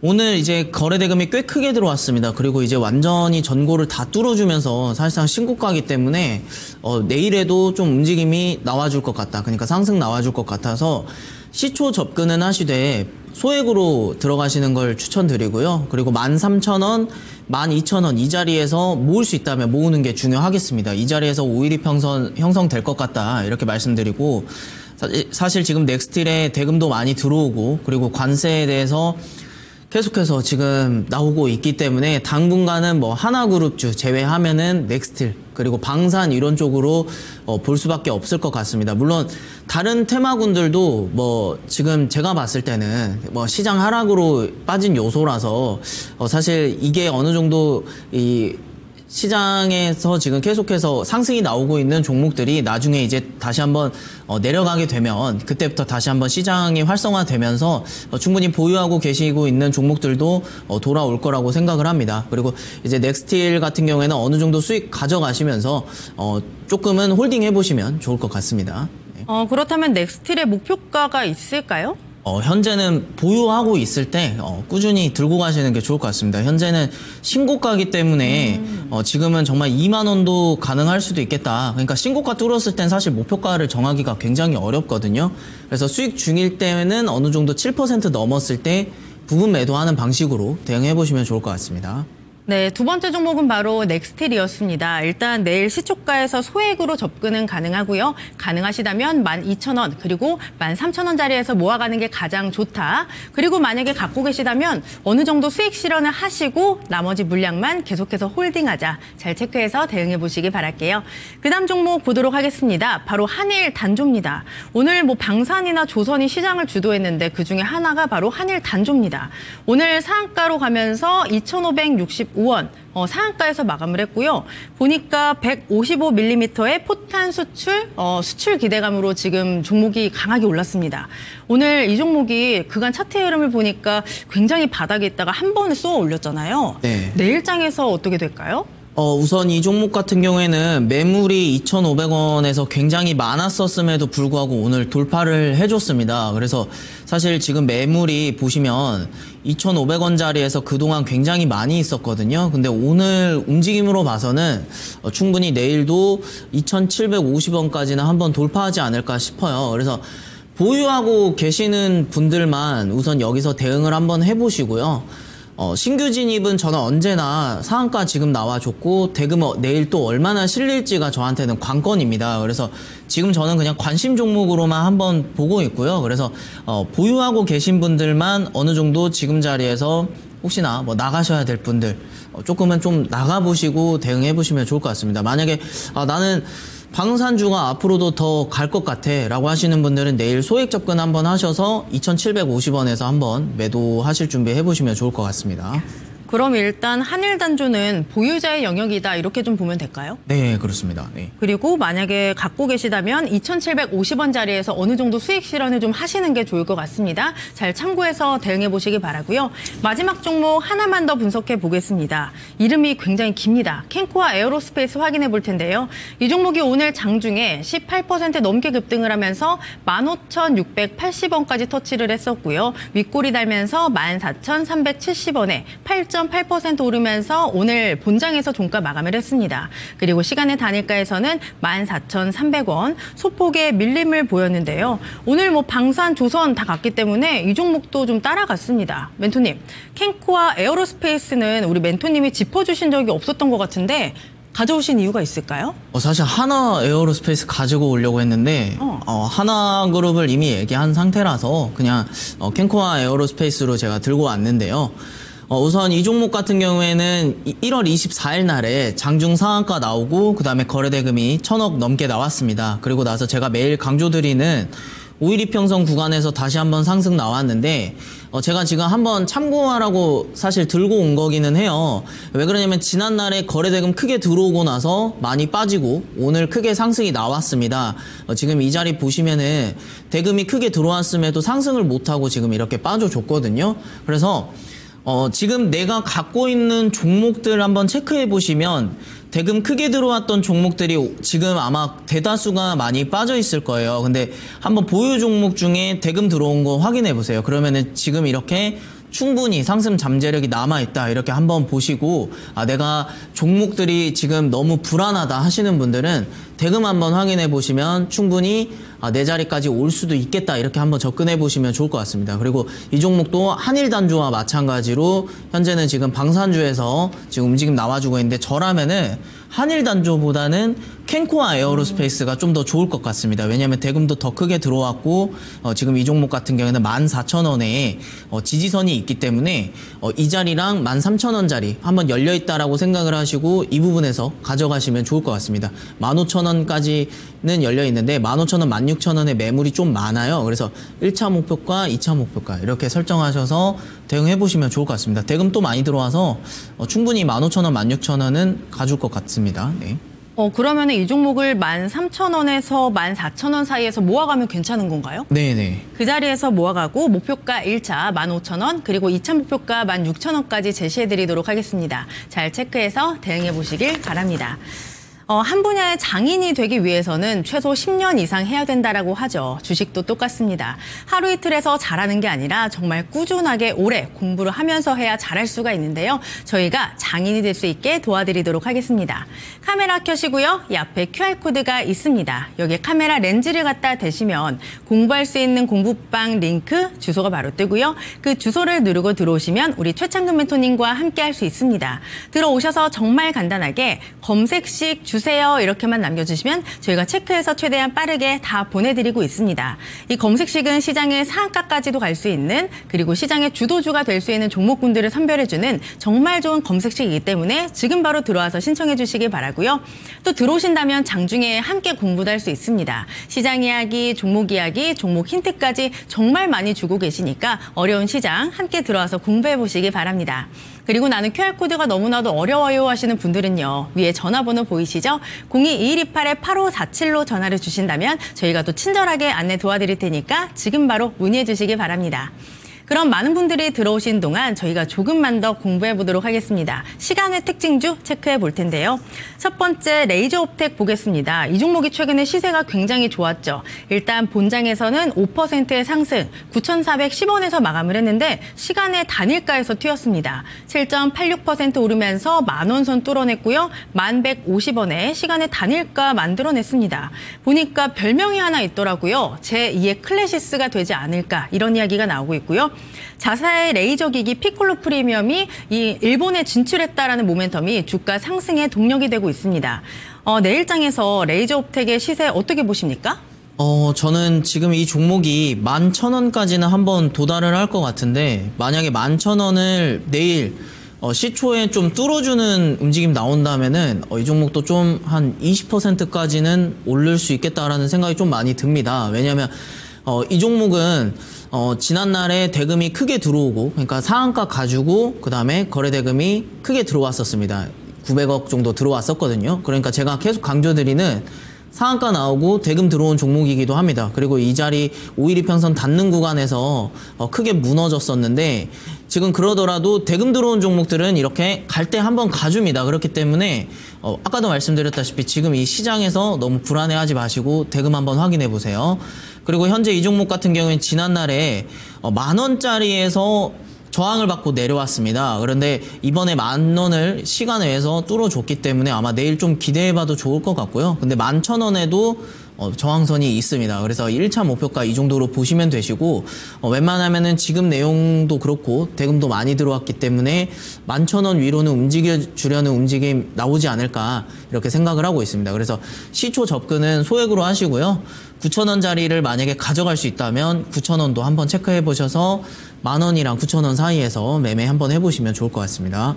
오늘 이제 거래 대금이 꽤 크게 들어왔습니다. 그리고 이제 완전히 전고를 다 뚫어주면서 사실상 신고가이기 때문에 내일에도 좀 움직임이 나와줄 것 같다. 그러니까 상승 나와줄 것 같아서 시초 접근은 하시되 소액으로 들어가시는 걸 추천드리고요. 그리고 13,000원, 12,000원 이 자리에서 모을 수 있다면 모으는 게 중요하겠습니다. 이 자리에서 오일이 형성될 것 같다 이렇게 말씀드리고 사실 지금 넥스틸에 대금도 많이 들어오고 그리고 관세에 대해서 계속해서 지금 나오고 있기 때문에 당분간은 뭐 하나그룹주 제외하면은 넥스틸 그리고 방산 이런 쪽으로 볼 수밖에 없을 것 같습니다. 물론 다른 테마군들도 뭐 지금 제가 봤을 때는 뭐 시장 하락으로 빠진 요소라서 사실 이게 어느 정도 이 시장에서 지금 계속해서 상승이 나오고 있는 종목들이 나중에 이제 다시 한번 내려가게 되면 그때부터 다시 한번 시장이 활성화되면서 충분히 보유하고 계시고 있는 종목들도 돌아올 거라고 생각을 합니다. 그리고 이제 넥스틸 같은 경우에는 어느 정도 수익 가져가시면서 조금은 홀딩 해보시면 좋을 것 같습니다. 네. 그렇다면 넥스틸의 목표가가 있을까요? 현재는 보유하고 있을 때 꾸준히 들고 가시는 게 좋을 것 같습니다. 현재는 신고가이기 때문에 지금은 정말 2만 원도 가능할 수도 있겠다. 그러니까 신고가 뚫었을 땐 사실 목표가를 정하기가 굉장히 어렵거든요. 그래서 수익 중일 때는 어느 정도 7% 넘었을 때 부분 매도하는 방식으로 대응해 보시면 좋을 것 같습니다. 네, 두 번째 종목은 바로 넥스틸이었습니다. 일단 내일 시초가에서 소액으로 접근은 가능하고요. 가능하시다면 12,000원 그리고 13,000원짜리에서 모아가는 게 가장 좋다. 그리고 만약에 갖고 계시다면 어느 정도 수익 실현을 하시고 나머지 물량만 계속해서 홀딩하자. 잘 체크해서 대응해 보시기 바랄게요. 그다음 종목 보도록 하겠습니다. 바로 한일 단조입니다. 오늘 뭐 방산이나 조선이 시장을 주도했는데 그중에 하나가 바로 한일 단조입니다. 오늘 상한가로 가면서 2,565원 상한가에서 마감을 했고요. 보니까 155mm의 포탄 수출 기대감으로 지금 종목이 강하게 올랐습니다. 오늘 이 종목이 그간 차트의 흐름을 보니까 굉장히 바닥에 있다가 한 번에 쏘아 올렸잖아요. 네. 내일장에서 어떻게 될까요? 우선 이 종목 같은 경우에는 매물이 2,500원에서 굉장히 많았었음에도 불구하고 오늘 돌파를 해줬습니다. 그래서 사실 지금 매물이 보시면 2,500원짜리에서 그동안 굉장히 많이 있었거든요. 근데 오늘 움직임으로 봐서는 충분히 내일도 2,750원까지는 한번 돌파하지 않을까 싶어요. 그래서 보유하고 계시는 분들만 우선 여기서 대응을 한번 해보시고요. 신규 진입은 저는 언제나 상한가 지금 나와줬고 대금 내일 또 얼마나 실릴지가 저한테는 관건입니다. 그래서 지금 저는 그냥 관심 종목으로만 한번 보고 있고요. 그래서 보유하고 계신 분들만 어느 정도 지금 자리에서 혹시나 뭐 나가셔야 될 분들 조금은 좀 나가보시고 대응해 보시면 좋을 것 같습니다. 만약에 나는 방산주가 앞으로도 더 갈 것 같아 라고 하시는 분들은 내일 소액 접근 한번 하셔서 2,750원에서 한번 매도하실 준비 해보시면 좋을 것 같습니다. 그럼 일단 한일단조는 보유자의 영역이다 이렇게 좀 보면 될까요? 네, 그렇습니다. 네. 그리고 만약에 갖고 계시다면 2,750원짜리에서 어느 정도 수익 실현을 좀 하시는 게 좋을 것 같습니다. 잘 참고해서 대응해 보시기 바라고요. 마지막 종목 하나만 더 분석해 보겠습니다. 이름이 굉장히 깁니다. 캔코와 에어로스페이스 확인해 볼 텐데요. 이 종목이 오늘 장중에 18% 넘게 급등을 하면서 15,680원까지 터치를 했었고요. 윗골이 달면서 14,370원에 8% 오르면서 오늘 본장에서 종가 마감을 했습니다. 그리고 시간의 단일가에서는 14,300원 소폭의 밀림을 보였는데요. 오늘 뭐 방산, 조선 다 갔기 때문에 이 종목도 좀 따라갔습니다. 멘토님, 캔코와 에어로스페이스는 우리 멘토님이 짚어주신 적이 없었던 것 같은데 가져오신 이유가 있을까요? 사실 하나 에어로스페이스 가지고 오려고 했는데 하나그룹을 이미 얘기한 상태라서 그냥 캔코와 에어로스페이스로 제가 들고 왔는데요. 우선 이 종목 같은 경우에는 1월 24일 날에 장중 상한가 나오고 그다음에 거래대금이 1,000억 넘게 나왔습니다. 그리고 나서 제가 매일 강조드리는 5일 이평선 구간에서 다시 한번 상승 나왔는데 제가 지금 한번 참고하라고 사실 들고 온 거기는 해요. 왜 그러냐면 지난날에 거래대금 크게 들어오고 나서 많이 빠지고 오늘 크게 상승이 나왔습니다. 지금 이 자리 보시면은 대금이 크게 들어왔음에도 상승을 못하고 지금 이렇게 빠져줬거든요. 그래서 지금 내가 갖고 있는 종목들 한번 체크해 보시면 대금 크게 들어왔던 종목들이 지금 아마 대다수가 많이 빠져 있을 거예요. 근데 한번 보유 종목 중에 대금 들어온 거 확인해 보세요. 그러면은 지금 이렇게 충분히 상승 잠재력이 남아있다 이렇게 한번 보시고 내가 종목들이 지금 너무 불안하다 하시는 분들은 대금 한번 확인해 보시면 충분히 내 자리까지 올 수도 있겠다 이렇게 한번 접근해 보시면 좋을 것 같습니다. 그리고 이 종목도 한일단조와 마찬가지로 현재는 지금 방산주에서 지금 움직임 나와주고 있는데 저라면은 한일단조보다는 캔코와 에어로스페이스가 좀 더 좋을 것 같습니다. 왜냐하면 대금도 더 크게 들어왔고 지금 이 종목 같은 경우에는 14,000원에 지지선이 있기 때문에 이 자리랑 13,000원짜리 한번 열려있다라고 생각을 하시고 이 부분에서 가져가시면 좋을 것 같습니다. 15,000원까지는 열려있는데 15,000원, 16,000원의 매물이 좀 많아요. 그래서 1차 목표가, 2차 목표가 이렇게 설정하셔서 대응해보시면 좋을 것 같습니다. 대금 또 많이 들어와서 충분히 15,000원, 16,000원은 가줄 것 같습니다. 네. 그러면 이 종목을 13,000원에서 14,000원 사이에서 모아가면 괜찮은 건가요? 네네. 그 자리에서 모아가고 목표가 1차 15,000원 그리고 2차 목표가 16,000원까지 제시해드리도록 하겠습니다. 잘 체크해서 대응해보시길 바랍니다. 한 분야의 장인이 되기 위해서는 최소 10년 이상 해야 된다라고 하죠. 주식도 똑같습니다. 하루 이틀에서 잘하는 게 아니라 정말 꾸준하게 오래 공부를 하면서 해야 잘할 수가 있는데요. 저희가 장인이 될 수 있게 도와드리도록 하겠습니다. 카메라 켜시고요. 이 앞에 QR코드가 있습니다. 여기에 카메라 렌즈를 갖다 대시면 공부할 수 있는 공부방 링크 주소가 바로 뜨고요. 그 주소를 누르고 들어오시면 우리 최창근 멘토님과 함께 할 수 있습니다. 들어오셔서 정말 간단하게 검색식 주세요 이렇게만 남겨주시면 저희가 체크해서 최대한 빠르게 다 보내드리고 있습니다. 이 검색식은 시장의 상한가까지도 갈 수 있는 그리고 시장의 주도주가 될 수 있는 종목군들을 선별해주는 정말 좋은 검색식이기 때문에 지금 바로 들어와서 신청해 주시기 바라고요. 또 들어오신다면 장중에 함께 공부도 할 수 있습니다. 시장 이야기, 종목 이야기, 종목 힌트까지 정말 많이 주고 계시니까 어려운 시장 함께 들어와서 공부해 보시기 바랍니다. 그리고 나는 QR코드가 너무나도 어려워요 하시는 분들은요. 위에 전화번호 보이시죠? 02-2128-8547로 전화를 주신다면 저희가 또 친절하게 안내 도와드릴 테니까 지금 바로 문의해 주시기 바랍니다. 그럼 많은 분들이 들어오신 동안 저희가 조금만 더 공부해 보도록 하겠습니다. 시간의 특징주 체크해 볼 텐데요. 첫 번째 레이저옵텍 보겠습니다. 이 종목이 최근에 시세가 굉장히 좋았죠. 일단 본장에서는 5%의 상승, 9,410원에서 마감을 했는데 시간의 단일가에서 튀었습니다. 7.86% 오르면서 만원 선 뚫어냈고요. 1,150원에 시간의 단일가 만들어냈습니다. 보니까 별명이 하나 있더라고요. 제2의 클래시스가 되지 않을까 이런 이야기가 나오고 있고요. 자사의 레이저 기기 피콜로 프리미엄이 이 일본에 진출했다라는 모멘텀이 주가 상승의 동력이 되고 있습니다. 내일장에서 레이저옵텍의 시세 어떻게 보십니까? 저는 지금 이 종목이 11,000원까지는 한번 도달을 할 것 같은데 만약에 11,000원을 내일 시초에 좀 뚫어주는 움직임 나온다면은 이 종목도 좀 한 20%까지는 오를 수 있겠다라는 생각이 좀 많이 듭니다. 왜냐하면 이 종목은 지난날에 대금이 크게 들어오고 그러니까 상한가 가지고 그다음에 거래 대금이 크게 들어왔었습니다. 900억 정도 들어왔었거든요. 그러니까 제가 계속 강조드리는 상한가 나오고 대금 들어온 종목이기도 합니다. 그리고 이 자리 5일 이평선 닿는 구간에서 크게 무너졌었는데 지금 그러더라도 대금 들어온 종목들은 이렇게 갈 때 한번 가줍니다. 그렇기 때문에 아까도 말씀드렸다시피 지금 이 시장에서 너무 불안해하지 마시고 대금 한번 확인해 보세요. 그리고 현재 이 종목 같은 경우에는 지난날에 10,000원짜리에서 저항을 받고 내려왔습니다. 그런데 이번에 10,000원을 시간 외에서 뚫어줬기 때문에 아마 내일 좀 기대해봐도 좋을 것 같고요. 근데 11,000원에도 저항선이 있습니다. 그래서 1차 목표가 이 정도로 보시면 되시고 웬만하면은 지금 내용도 그렇고 대금도 많이 들어왔기 때문에 11,000원 위로는 움직여주려는 움직임 나오지 않을까 이렇게 생각을 하고 있습니다. 그래서 시초 접근은 소액으로 하시고요. 9,000원짜리를 만약에 가져갈 수 있다면 9,000원도 한번 체크해 보셔서 10,000원이랑 9,000원 사이에서 매매 한번 해보시면 좋을 것 같습니다.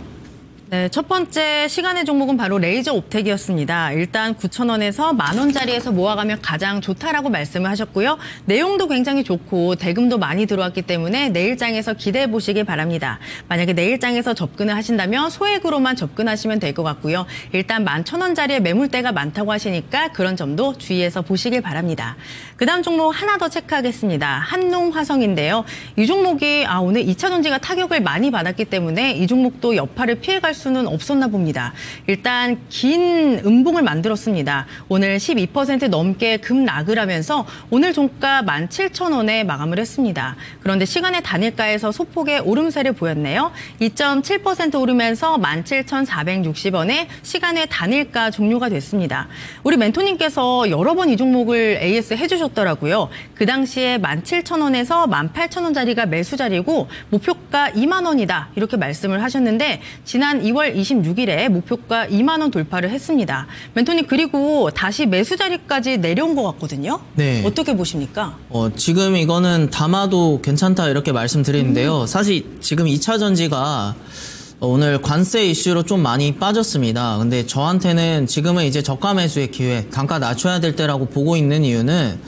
네, 첫 번째 시간의 종목은 바로 레이저 옵텍이었습니다. 일단 9,000원에서 10,000원짜리에서 모아가면 가장 좋다라고 말씀을 하셨고요. 내용도 굉장히 좋고 대금도 많이 들어왔기 때문에 내일장에서 기대해 보시기 바랍니다. 만약에 내일장에서 접근을 하신다면 소액으로만 접근하시면 될 것 같고요. 일단 11,000원짜리의 매물대가 많다고 하시니까 그런 점도 주의해서 보시길 바랍니다. 그 다음 종목 하나 더 체크하겠습니다. 한농화성인데요. 이 종목이 오늘 2차전지가 타격을 많이 받았기 때문에 이 종목도 여파를 피해갈 수는 없었나 봅니다. 일단 긴 음봉을 만들었습니다. 오늘 12% 넘게 급락을 하면서 오늘 종가 17,000원에 마감을 했습니다. 그런데 시간의 단일가에서 소폭의 오름세를 보였네요. 2.7% 오르면서 17,460원에 시간의 단일가 종료가 됐습니다. 우리 멘토님께서 여러 번 이 종목을 AS 해주셨더라고요. 그 당시에 17,000원에서 18,000원짜리가 매수 자리고 목표가 2만 원이다 이렇게 말씀을 하셨는데 지난 2월 26일에 목표가 2만 원 돌파를 했습니다. 멘토님 그리고 다시 매수 자리까지 내려온 것 같거든요. 네. 어떻게 보십니까? 지금 이거는 담아도 괜찮다 이렇게 말씀드리는데요. 사실 지금 2차 전지가 오늘 관세 이슈로 좀 많이 빠졌습니다. 근데 저한테는 지금은 이제 저가 매수의 기회, 단가 낮춰야 될 때라고 보고 있는 이유는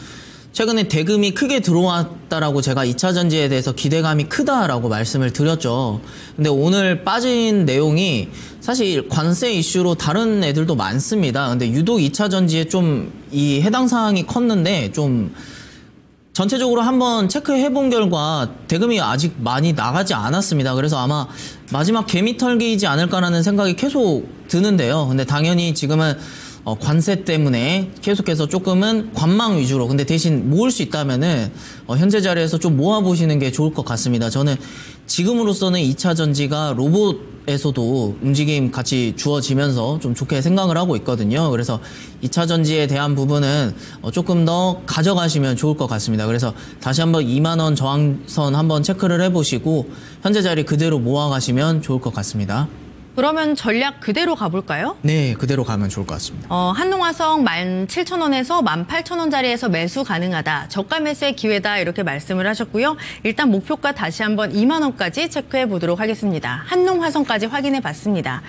최근에 대금이 크게 들어왔다라고 제가 2차 전지에 대해서 기대감이 크다라고 말씀을 드렸죠. 근데 오늘 빠진 내용이 사실 관세 이슈로 다른 애들도 많습니다. 근데 유독 2차 전지에 좀 이 해당 사항이 컸는데 좀 전체적으로 한번 체크해 본 결과 대금이 아직 많이 나가지 않았습니다. 그래서 아마 마지막 개미털기이지 않을까라는 생각이 계속 드는데요. 근데 당연히 지금은 관세 때문에 계속해서 조금은 관망 위주로 근데 대신 모을 수 있다면은 현재 자리에서 좀 모아보시는 게 좋을 것 같습니다. 저는 지금으로서는 2차 전지가 로봇에서도 움직임 같이 주어지면서 좀 좋게 생각을 하고 있거든요. 그래서 2차 전지에 대한 부분은 조금 더 가져가시면 좋을 것 같습니다. 그래서 다시 한번 2만 원 저항선 한번 체크를 해보시고 현재 자리 그대로 모아가시면 좋을 것 같습니다. 그러면 전략 그대로 가볼까요? 네, 그대로 가면 좋을 것 같습니다. 한농화성 17,000원에서 18,000원짜리에서 매수 가능하다. 저가 매수의 기회다. 이렇게 말씀을 하셨고요. 일단 목표가 다시 한번 2만 원까지 체크해 보도록 하겠습니다. 한농화성까지 확인해 봤습니다.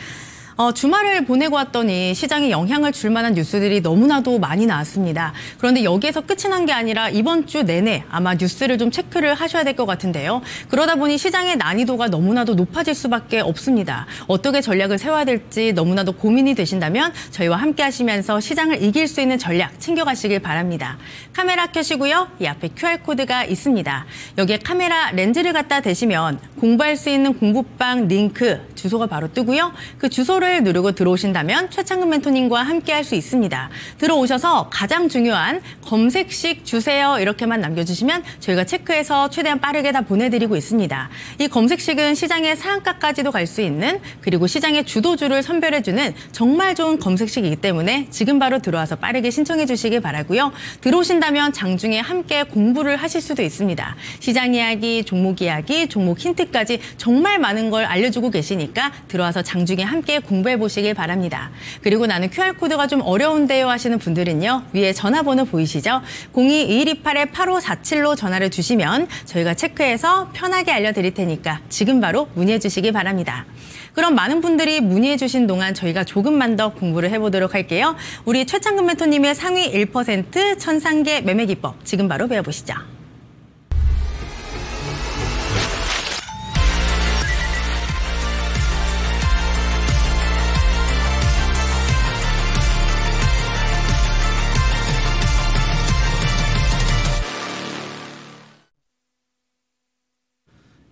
주말을 보내고 왔더니 시장에 영향을 줄 만한 뉴스들이 너무나도 많이 나왔습니다. 그런데 여기에서 끝이 난 게 아니라 이번 주 내내 아마 뉴스를 좀 체크를 하셔야 될 것 같은데요. 그러다 보니 시장의 난이도가 너무나도 높아질 수밖에 없습니다. 어떻게 전략을 세워야 될지 너무나도 고민이 되신다면 저희와 함께 하시면서 시장을 이길 수 있는 전략 챙겨가시길 바랍니다. 카메라 켜시고요. 이 앞에 QR코드가 있습니다. 여기에 카메라 렌즈를 갖다 대시면 공부할 수 있는 공부방 링크 주소가 바로 뜨고요. 그 주소를 누르고 들어오신다면 최창근 멘토님과 함께 할 수 있습니다. 들어오셔서 가장 중요한 검색식 주세요 이렇게만 남겨주시면 저희가 체크해서 최대한 빠르게 다 보내드리고 있습니다. 이 검색식은 시장의 상한가까지도 갈 수 있는 그리고 시장의 주도주를 선별해주는 정말 좋은 검색식이기 때문에 지금 바로 들어와서 빠르게 신청해 주시길 바라고요. 들어오신다면 장중에 함께 공부를 하실 수도 있습니다. 시장 이야기, 종목 이야기, 종목 힌트까지 정말 많은 걸 알려주고 계시니까 들어와서 장중에 함께 공부해 보시길 바랍니다. 그리고 나는 QR코드가 좀 어려운데요 하시는 분들은요. 위에 전화번호 보이시죠? 02-2128-8547로 전화를 주시면 저희가 체크해서 편하게 알려드릴 테니까 지금 바로 문의해 주시기 바랍니다. 그럼 많은 분들이 문의해 주신 동안 저희가 조금만 더 공부를 해보도록 할게요. 우리 최창근 멘토님의 상위 1% 천상계 매매 기법 지금 바로 배워보시죠.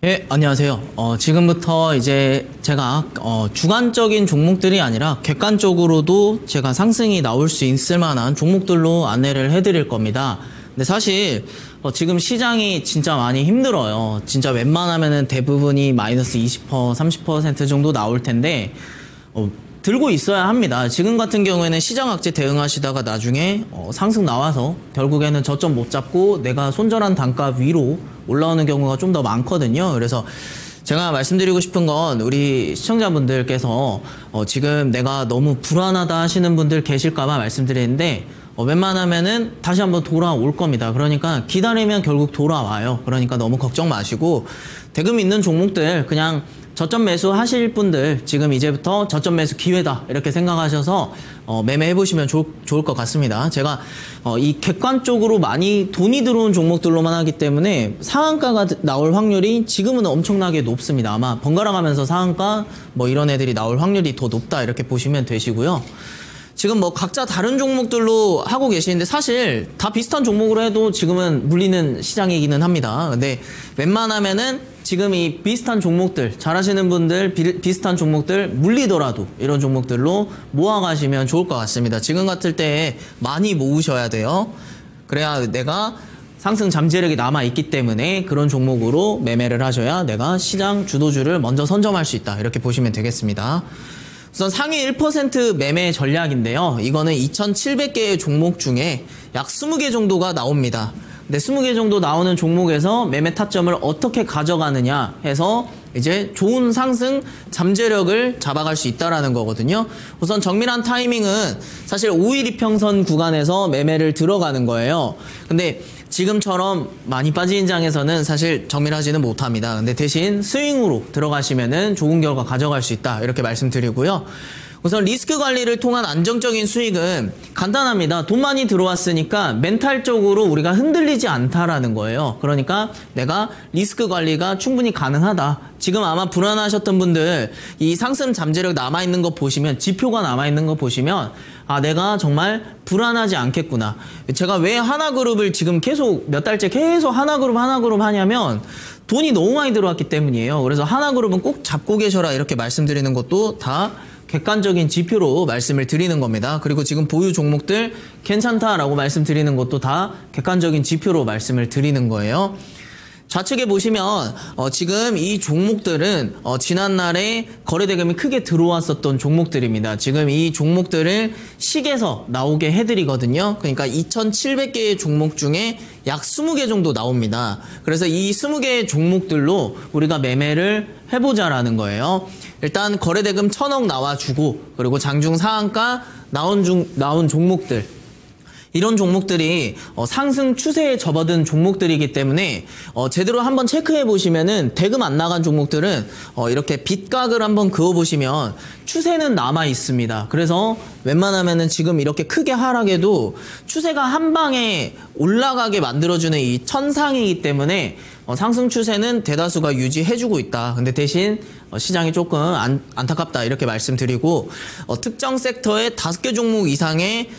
예, 안녕하세요. 지금부터 이제 제가 주관적인 종목들이 아니라 객관적으로도 제가 상승이 나올 수 있을 만한 종목들로 안내를 해드릴 겁니다. 근데 사실 지금 시장이 진짜 많이 힘들어요. 진짜 웬만하면은 대부분이 마이너스 20%, 30% 정도 나올 텐데 들고 있어야 합니다. 지금 같은 경우에는 시장 악재 대응하시다가 나중에 상승 나와서 결국에는 저점 못 잡고 내가 손절한 단가 위로 올라오는 경우가 좀 더 많거든요. 그래서 제가 말씀드리고 싶은 건 우리 시청자분들께서 지금 내가 너무 불안하다 하시는 분들 계실까봐 말씀드리는데 웬만하면은 다시 한번 돌아올 겁니다. 그러니까 기다리면 결국 돌아와요. 그러니까 너무 걱정 마시고 대금 있는 종목들 그냥 저점 매수 하실 분들 지금 이제부터 저점 매수 기회다 이렇게 생각하셔서 매매해 보시면 좋을 것 같습니다. 제가 이 객관적으로 많이 돈이 들어온 종목들로만 하기 때문에 상한가가 나올 확률이 지금은 엄청나게 높습니다. 아마 번갈아 가면서 상한가 뭐 이런 애들이 나올 확률이 더 높다 이렇게 보시면 되시고요. 지금 뭐 각자 다른 종목들로 하고 계시는데 사실 다 비슷한 종목으로 해도 지금은 물리는 시장이기는 합니다. 근데 웬만하면은 지금 이 비슷한 종목들 잘하시는 분들 비슷한 종목들 물리더라도 이런 종목들로 모아가시면 좋을 것 같습니다. 지금 같을 때에 많이 모으셔야 돼요. 그래야 내가 상승 잠재력이 남아있기 때문에 그런 종목으로 매매를 하셔야 내가 시장 주도주를 먼저 선점할 수 있다 이렇게 보시면 되겠습니다. 우선 상위 1% 매매 전략인데요. 이거는 2,700개의 종목 중에 약 20개 정도가 나옵니다. 근데 20개 정도 나오는 종목에서 매매 타점을 어떻게 가져가느냐 해서 이제 좋은 상승 잠재력을 잡아갈 수 있다라는 거거든요. 우선 정밀한 타이밍은 사실 5일 이평선 구간에서 매매를 들어가는 거예요. 근데 지금처럼 많이 빠진 장에서는 사실 정밀하지는 못합니다. 근데 대신 스윙으로 들어가시면은 좋은 결과 가져갈 수 있다 이렇게 말씀드리고요. 우선 리스크 관리를 통한 안정적인 수익은 간단합니다. 돈 많이 들어왔으니까 멘탈적으로 우리가 흔들리지 않다라는 거예요. 그러니까 내가 리스크 관리가 충분히 가능하다. 지금 아마 불안하셨던 분들 이 상승 잠재력 남아있는 거 보시면 지표가 남아있는 거 보시면 아 내가 정말 불안하지 않겠구나. 제가 왜 하나그룹을 지금 계속 몇 달째 계속 하나그룹 하냐면 돈이 너무 많이 들어왔기 때문이에요. 그래서 하나그룹은 꼭 잡고 계셔라 이렇게 말씀드리는 것도 다 객관적인 지표로 말씀을 드리는 겁니다. 그리고 지금 보유 종목들 괜찮다라고 말씀드리는 것도 다 객관적인 지표로 말씀을 드리는 거예요. 좌측에 보시면 지금 이 종목들은 지난날에 거래대금이 크게 들어왔었던 종목들입니다. 지금 이 종목들을 식에서 나오게 해드리거든요. 그러니까 2,700개의 종목 중에 약 20개 정도 나옵니다. 그래서 이 20개의 종목들로 우리가 매매를 해보자라는 거예요. 일단 거래대금 1,000억 나와주고 그리고 장중 상한가 나온 종목들 이런 종목들이 상승 추세에 접어든 종목들이기 때문에 제대로 한번 체크해 보시면은 대금 안 나간 종목들은 이렇게 빗각을 한번 그어 보시면 추세는 남아 있습니다. 그래서 웬만하면은 지금 이렇게 크게 하락해도 추세가 한 방에 올라가게 만들어주는 이 천상이기 때문에 상승 추세는 대다수가 유지해주고 있다. 근데 대신 시장이 조금 안타깝다 이렇게 말씀드리고 특정 섹터의 5개 종목 이상의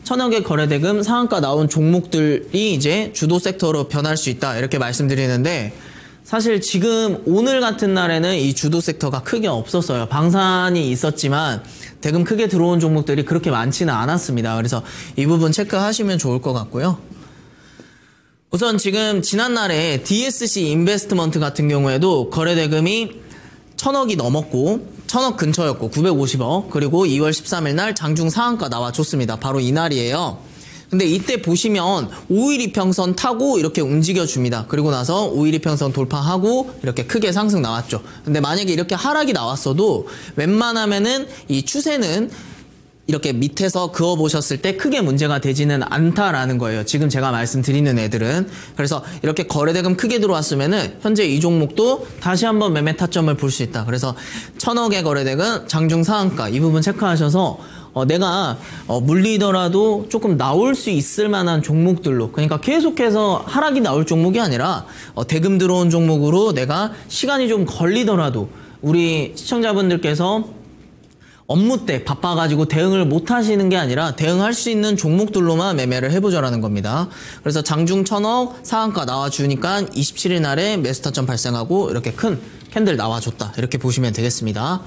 천억의 거래대금 상한가 나온 종목들이 이제 주도 섹터로 변할 수 있다 이렇게 말씀드리는데 사실 지금 오늘 같은 날에는 이 주도 섹터가 크게 없었어요. 방산이 있었지만 대금 크게 들어온 종목들이 그렇게 많지는 않았습니다. 그래서 이 부분 체크하시면 좋을 것 같고요. 우선 지금 지난날에 DSC 인베스트먼트 같은 경우에도 거래대금이 1000억이 넘었고 1000억 근처였고 950억 그리고 2월 13일 날 장중 상한가 나와줬습니다. 바로 이날이에요. 근데 이때 보시면 5일 이평선 타고 이렇게 움직여줍니다. 그리고 나서 5일 이평선 돌파하고 이렇게 크게 상승 나왔죠. 근데 만약에 이렇게 하락이 나왔어도 웬만하면은 이 추세는 이렇게 밑에서 그어보셨을 때 크게 문제가 되지는 않다라는 거예요. 지금 제가 말씀드리는 애들은. 그래서 이렇게 거래대금 크게 들어왔으면은 현재 이 종목도 다시 한번 매매 타점을 볼 수 있다. 그래서 1000억의 거래대금 장중 상한가 이 부분 체크하셔서 내가 물리더라도 조금 나올 수 있을 만한 종목들로 그러니까 계속해서 하락이 나올 종목이 아니라 대금 들어온 종목으로 내가 시간이 좀 걸리더라도 우리 시청자분들께서 업무 때 바빠가지고 대응을 못 하시는 게 아니라 대응할 수 있는 종목들로만 매매를 해보자라는 겁니다. 그래서 장중 1000억 상한가 나와주니까 27일 날에 매수 타점 발생하고 이렇게 큰 캔들 나와줬다. 이렇게 보시면 되겠습니다.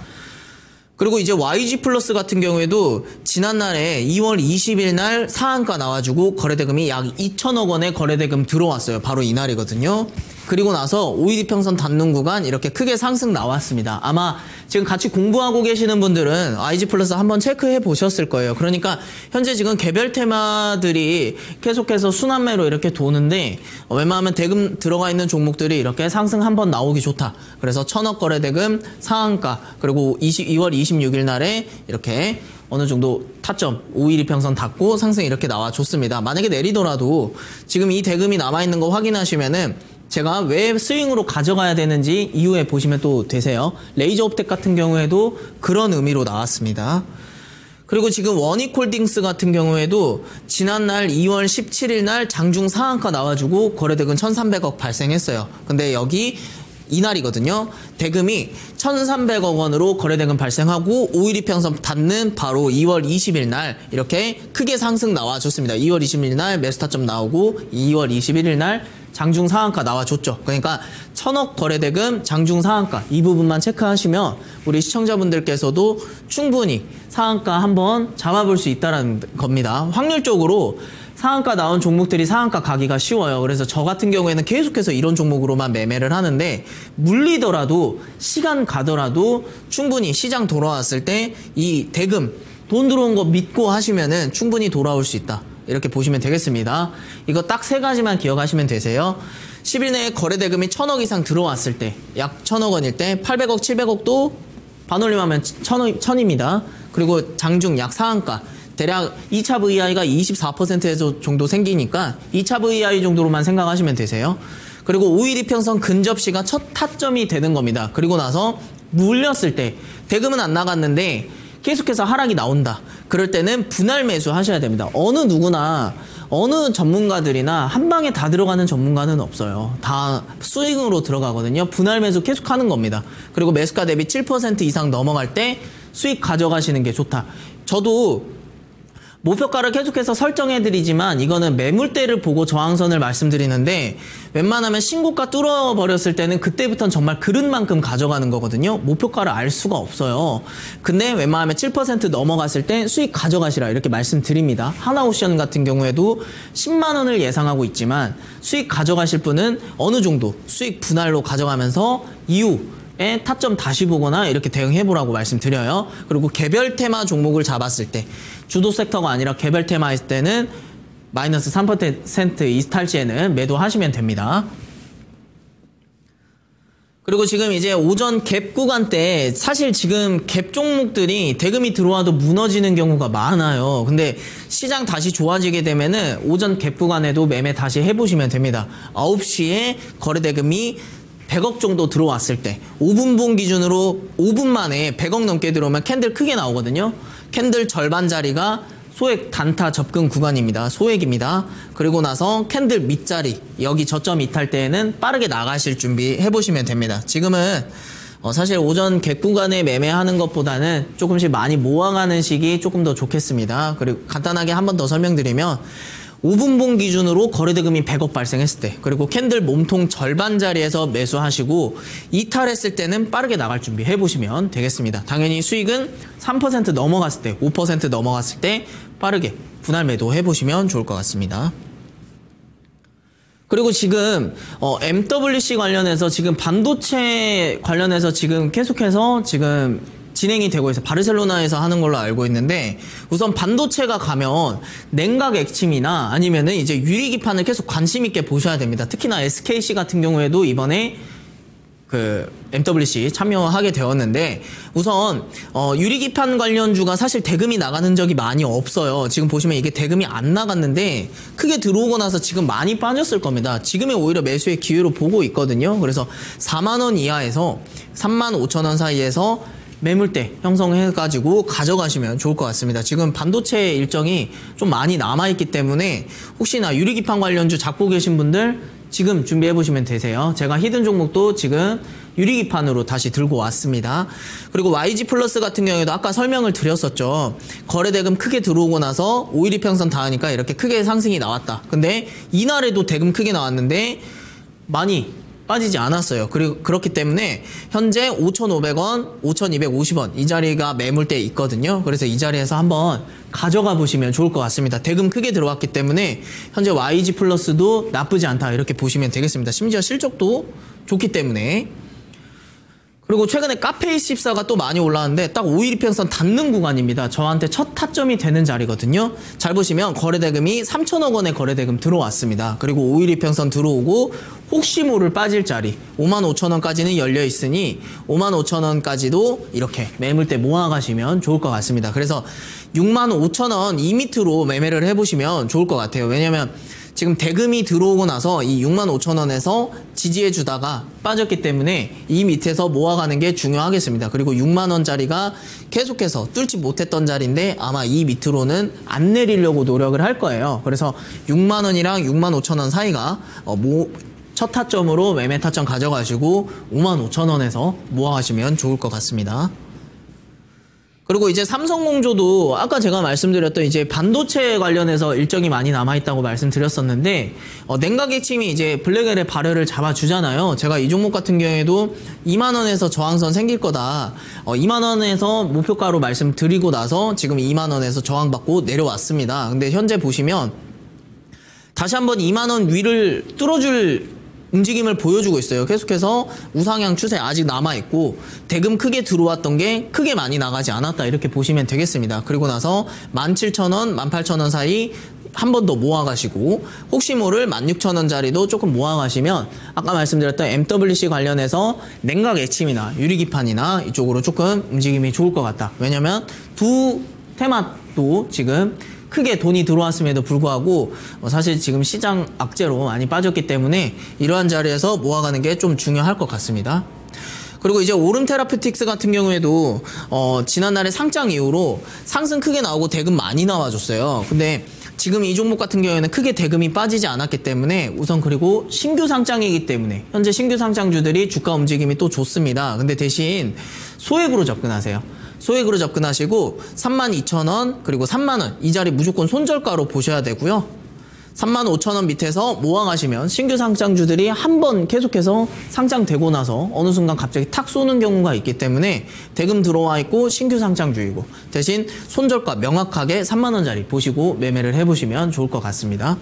그리고 이제 YG 플러스 같은 경우에도 지난날에 2월 20일 날 상한가 나와주고 거래대금이 약 2천억 원의 거래대금 들어왔어요. 바로 이날이거든요. 그리고 나서 5일 이평선 닿는 구간 이렇게 크게 상승 나왔습니다. 아마 지금 같이 공부하고 계시는 분들은 YG 플러스 한번 체크해 보셨을 거예요. 그러니까 현재 지금 개별 테마들이 계속해서 순환매로 이렇게 도는데 웬만하면 대금 들어가 있는 종목들이 이렇게 상승 한번 나오기 좋다. 그래서 1000억 거래대금 상한가 그리고 2월 26일 날에 이렇게 어느 정도 타점 5일 이평선 닿고 상승 이렇게 나와줬습니다. 만약에 내리더라도 지금 이 대금이 남아있는 거 확인하시면은 제가 왜 스윙으로 가져가야 되는지 이후에 보시면 또 되세요. 레이저 옵텍 같은 경우에도 그런 의미로 나왔습니다. 그리고 지금 원익홀딩스 같은 경우에도 지난날 2월 17일 날 장중 상한가 나와주고 거래대금 1300억 발생했어요. 근데 여기 이날이거든요. 대금이 1300억 원으로 거래대금 발생하고 5일 이평선 닿는 바로 2월 20일 날 이렇게 크게 상승 나와줬습니다. 2월 20일 날 매수 타점 나오고 2월 21일 날 장중 상한가 나와줬죠. 그러니까 1000억 거래대금 장중 상한가 이 부분만 체크하시면 우리 시청자분들께서도 충분히 상한가 한번 잡아볼 수 있다는 겁니다. 확률적으로 상한가 나온 종목들이 상한가 가기가 쉬워요. 그래서 저 같은 경우에는 계속해서 이런 종목으로만 매매를 하는데 물리더라도 시간 가더라도 충분히 시장 돌아왔을 때 이 대금 돈 들어온 거 믿고 하시면은 충분히 돌아올 수 있다. 이렇게 보시면 되겠습니다. 이거 딱 3가지만 기억하시면 되세요. 10일 내에 거래대금이 1000억 이상 들어왔을 때 약 1000억 원일 때 800억, 700억도 반올림하면 1000입니다. 그리고 장중 약 상한가 대략 2차 VI가 24% 정도 생기니까 2차 VI 정도로만 생각하시면 되세요. 그리고 5일 이평선 근접시가 첫 타점이 되는 겁니다. 그리고 나서 물렸을 때 대금은 안 나갔는데 계속해서 하락이 나온다. 그럴 때는 분할 매수 하셔야 됩니다. 어느 누구나 어느 전문가들이나 한 방에 다 들어가는 전문가는 없어요. 다 스윙으로 들어가거든요. 분할 매수 계속 하는 겁니다. 그리고 매수가 대비 7% 이상 넘어갈 때 수익 가져가시는 게 좋다. 저도 목표가를 계속해서 설정해드리지만 이거는 매물대를 보고 저항선을 말씀드리는데 웬만하면 신고가 뚫어버렸을 때는 그때부터는 정말 그릇만큼 가져가는 거거든요. 목표가를 알 수가 없어요. 근데 웬만하면 7% 넘어갔을 때 수익 가져가시라 이렇게 말씀드립니다. 하나옵션 같은 경우에도 10만 원을 예상하고 있지만 수익 가져가실 분은 어느 정도 수익 분할로 가져가면서 이후에 타점 다시 보거나 이렇게 대응해보라고 말씀드려요. 그리고 개별 테마 종목을 잡았을 때 주도 섹터가 아니라 개별 테마일 때는 마이너스 3% 이탈 시에는 매도하시면 됩니다. 그리고 지금 이제 오전 갭 구간대 사실 지금 갭 종목들이 대금이 들어와도 무너지는 경우가 많아요. 근데 시장 다시 좋아지게 되면은 오전 갭 구간에도 매매 다시 해보시면 됩니다. 9시에 거래 대금이 100억 정도 들어왔을 때 5분봉 기준으로 5분 만에 100억 넘게 들어오면 캔들 크게 나오거든요. 캔들 절반 자리가 소액 단타 접근 구간입니다. 소액입니다. 그리고 나서 캔들 밑자리 여기 저점 이탈 때에는 빠르게 나가실 준비 해보시면 됩니다. 지금은 사실 오전 갭 구간에 매매하는 것보다는 조금씩 많이 모아가는 식이 조금 더 좋겠습니다. 그리고 간단하게 한 번 더 설명드리면 5분봉 기준으로 거래대금이 100억 발생했을 때 그리고 캔들 몸통 절반 자리에서 매수하시고 이탈했을 때는 빠르게 나갈 준비 해보시면 되겠습니다. 당연히 수익은 3% 넘어갔을 때 5% 넘어갔을 때 빠르게 분할 매도 해보시면 좋을 것 같습니다. 그리고 지금 MWC 관련해서 지금 반도체 관련해서 지금 계속해서 지금 진행이 되고 있어요. 바르셀로나에서 하는 걸로 알고 있는데 우선 반도체가 가면 냉각 액침이나 아니면은 이제 유리기판을 계속 관심 있게 보셔야 됩니다. 특히나 SKC 같은 경우에도 이번에 그 MWC 참여하게 되었는데 우선 유리기판 관련주가 사실 대금이 나가는 적이 많이 없어요. 지금 보시면 이게 대금이 안 나갔는데 크게 들어오고 나서 지금 많이 빠졌을 겁니다. 지금이 오히려 매수의 기회로 보고 있거든요. 그래서 4만 원 이하에서 3만 5천 원 사이에서 매물대 형성해가지고 가져가시면 좋을 것 같습니다. 지금 반도체 일정이 좀 많이 남아있기 때문에 혹시나 유리기판 관련주 잡고 계신 분들 지금 준비해보시면 되세요. 제가 히든 종목도 지금 유리기판으로 다시 들고 왔습니다. 그리고 YG 플러스 같은 경우에도 아까 설명을 드렸었죠. 거래대금 크게 들어오고 나서 5일 이평선 닿으니까 이렇게 크게 상승이 나왔다. 근데 이날에도 대금 크게 나왔는데 많이 빠지지 않았어요. 그리고 그렇기 때문에 현재 5,500원, 5,250원 이 자리가 매물대에 있거든요. 그래서 이 자리에서 한번 가져가 보시면 좋을 것 같습니다. 대금 크게 들어왔기 때문에 현재 YG 플러스도 나쁘지 않다 이렇게 보시면 되겠습니다. 심지어 실적도 좋기 때문에. 그리고 최근에 카페24가 또 많이 올라왔는데 딱 5일 이평선 닿는 구간입니다. 저한테 첫 타점이 되는 자리거든요. 잘 보시면 거래대금이 3천억 원의 거래대금 들어왔습니다. 그리고 5일 이평선 들어오고 혹시 모를 빠질 자리 5만 5천 원까지는 열려 있으니 5만 5천 원까지도 이렇게 매물대 모아가시면 좋을 것 같습니다. 그래서 6만 5천 원 이 밑으로 매매를 해보시면 좋을 것 같아요. 왜냐면 지금 대금이 들어오고 나서 이 6만 5천 원에서 지지해 주다가 빠졌기 때문에 이 밑에서 모아가는 게 중요하겠습니다. 그리고 6만 원짜리가 계속해서 뚫지 못했던 자리인데 아마 이 밑으로는 안 내리려고 노력을 할 거예요. 그래서 6만 원이랑 6만 5천 원 사이가 첫 타점으로 매매 타점 가져가시고 5만 5천 원에서 모아가시면 좋을 것 같습니다. 그리고 이제 삼성공조도 아까 제가 말씀드렸던 이제 반도체 관련해서 일정이 많이 남아있다고 말씀드렸었는데 냉각 액침이 이제 블랙엘의 발열을 잡아주잖아요. 제가 이 종목 같은 경우에도 2만 원에서 저항선 생길 거다. 2만 원에서 목표가로 말씀드리고 나서 지금 2만 원에서 저항받고 내려왔습니다. 근데 현재 보시면 다시 한번 2만 원 위를 뚫어줄 움직임을 보여주고 있어요. 계속해서 우상향 추세 아직 남아있고 대금 크게 들어왔던 게 크게 많이 나가지 않았다 이렇게 보시면 되겠습니다. 그리고 나서 17,000원, 18,000원 사이 한 번 더 모아가시고 혹시 모를 16,000원 자리도 조금 모아가시면 아까 말씀드렸던 MWC 관련해서 냉각 액침이나 유리기판이나 이쪽으로 조금 움직임이 좋을 것 같다. 왜냐면 두 테마도 지금 크게 돈이 들어왔음에도 불구하고 사실 지금 시장 악재로 많이 빠졌기 때문에 이러한 자리에서 모아가는 게 좀 중요할 것 같습니다. 그리고 이제 오름 테라퓨틱스 같은 경우에도 지난날에 상장 이후로 상승 크게 나오고 대금 많이 나와줬어요. 근데 지금 이 종목 같은 경우에는 크게 대금이 빠지지 않았기 때문에 우선 그리고 신규 상장이기 때문에 현재 신규 상장주들이 주가 움직임이 또 좋습니다. 근데 대신 소액으로 접근하세요. 소액으로 접근하시고 32,000원 그리고 3만원 이 자리 무조건 손절가로 보셔야 되고요. 35,000원 밑에서 모아가시면 신규 상장주들이 한 번 계속해서 상장되고 나서 어느 순간 갑자기 탁 쏘는 경우가 있기 때문에 대금 들어와 있고 신규 상장주이고 대신 손절가 명확하게 3만원짜리 보시고 매매를 해보시면 좋을 것 같습니다.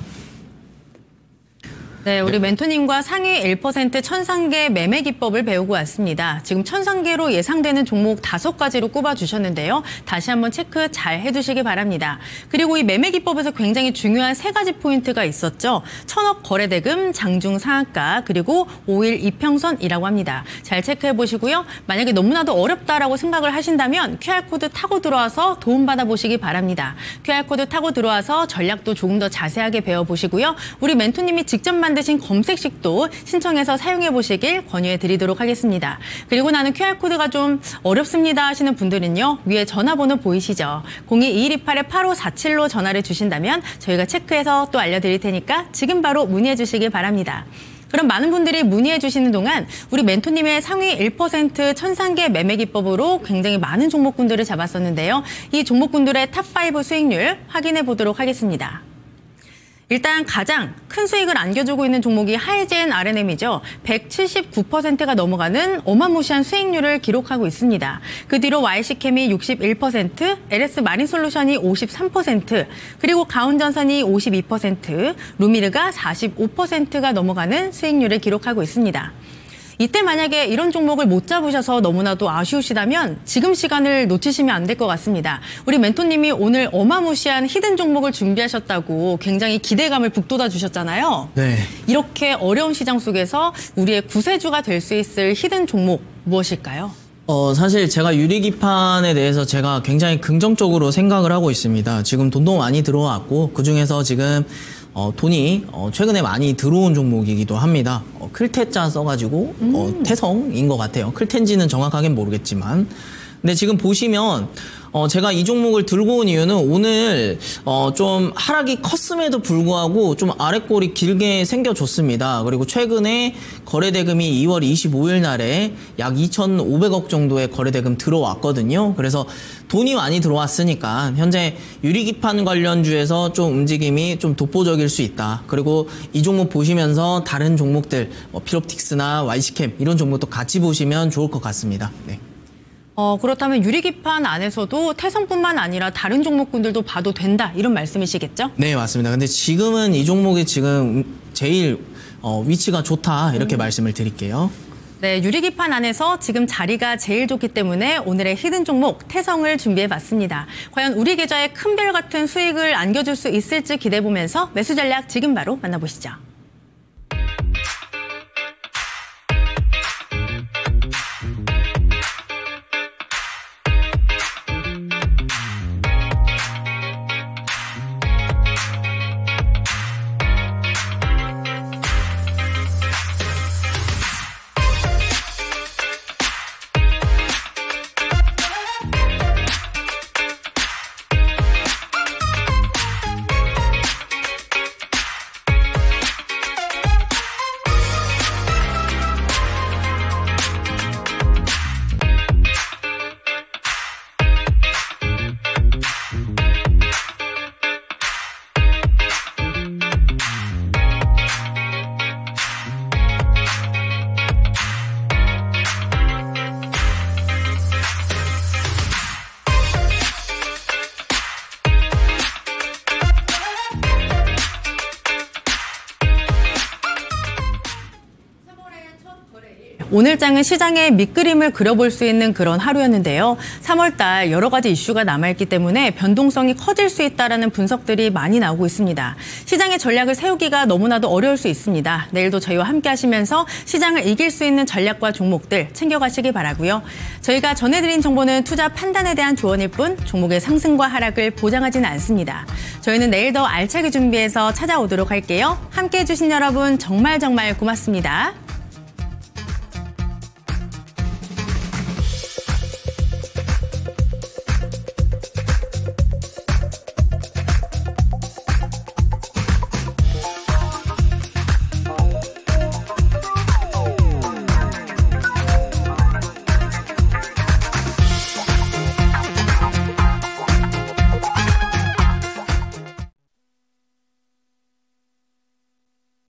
네, 우리 멘토님과 상위 1% 천상계 매매 기법을 배우고 왔습니다. 지금 천상계로 예상되는 종목 5가지로 꼽아주셨는데요. 다시 한번 체크 잘 해두시기 바랍니다. 그리고 이 매매 기법에서 굉장히 중요한 3가지 포인트가 있었죠. 천억 거래대금, 장중 상한가, 그리고 5일 이평선이라고 합니다. 잘 체크해 보시고요. 만약에 너무나도 어렵다라고 생각을 하신다면 QR코드 타고 들어와서 도움받아 보시기 바랍니다. QR코드 타고 들어와서 전략도 조금 더 자세하게 배워보시고요. 우리 멘토님이 직접 만드신 검색식도 신청해서 사용해 보시길 권유해 드리도록 하겠습니다. 그리고 나는 QR코드가 좀 어렵습니다 하시는 분들은요. 위에 전화번호 보이시죠? 02-2128-8547로 전화를 주신다면 저희가 체크해서 또 알려드릴 테니까 지금 바로 문의해 주시길 바랍니다. 그럼 많은 분들이 문의해 주시는 동안 우리 멘토님의 상위 1% 천상계 매매 기법으로 굉장히 많은 종목군들을 잡았었는데요. 이 종목군들의 탑5 수익률 확인해 보도록 하겠습니다. 일단 가장 큰 수익을 안겨주고 있는 종목이 하이젠 R&M이죠. 179%가 넘어가는 어마무시한 수익률을 기록하고 있습니다. 그 뒤로 YC캠이 61%, LS 마린솔루션이 53%, 그리고 가온전선이 52%, 루미르가 45%가 넘어가는 수익률을 기록하고 있습니다. 이때 만약에 이런 종목을 못 잡으셔서 너무나도 아쉬우시다면 지금 시간을 놓치시면 안 될 것 같습니다. 우리 멘토님이 오늘 어마무시한 히든 종목을 준비하셨다고 굉장히 기대감을 북돋아 주셨잖아요. 네. 이렇게 어려운 시장 속에서 우리의 구세주가 될 수 있을 히든 종목 무엇일까요? 사실 제가 유리기판에 대해서 제가 굉장히 긍정적으로 생각을 하고 있습니다. 지금 돈도 많이 들어왔고 그중에서 지금 돈이 최근에 많이 들어온 종목이기도 합니다. 클테자 써가지고 태성인 것 같아요. 클텐지는 정확하게는 모르겠지만. 근데 지금 보시면 제가 이 종목을 들고 온 이유는 오늘 좀 하락이 컸음에도 불구하고 좀 아랫골이 길게 생겨줬습니다. 그리고 최근에 거래대금이 2월 25일 날에 약 2,500억 정도의 거래대금 들어왔거든요. 그래서 돈이 많이 들어왔으니까 현재 유리기판 관련주에서 좀 움직임이 좀 독보적일 수 있다. 그리고 이 종목 보시면서 다른 종목들 필옵틱스나 YC캠 이런 종목도 같이 보시면 좋을 것 같습니다. 네. 그렇다면 유리기판 안에서도 태성뿐만 아니라 다른 종목군들도 봐도 된다 이런 말씀이시겠죠? 네, 맞습니다. 근데 지금은 이 종목이 지금 제일 위치가 좋다 이렇게 말씀을 드릴게요. 네, 유리기판 안에서 지금 자리가 제일 좋기 때문에 오늘의 히든 종목 태성을 준비해봤습니다. 과연 우리 계좌에 큰 별 같은 수익을 안겨줄 수 있을지 기대해보면서 매수 전략 지금 바로 만나보시죠. 오늘 장은 시장의 밑그림을 그려볼 수 있는 그런 하루였는데요. 3월달 여러 가지 이슈가 남아있기 때문에 변동성이 커질 수 있다는 분석들이 많이 나오고 있습니다. 시장의 전략을 세우기가 너무나도 어려울 수 있습니다. 내일도 저희와 함께 하시면서 시장을 이길 수 있는 전략과 종목들 챙겨가시기 바라고요. 저희가 전해드린 정보는 투자 판단에 대한 조언일 뿐 종목의 상승과 하락을 보장하지는 않습니다. 저희는 내일 더 알차게 준비해서 찾아오도록 할게요. 함께해 주신 여러분 정말 고맙습니다.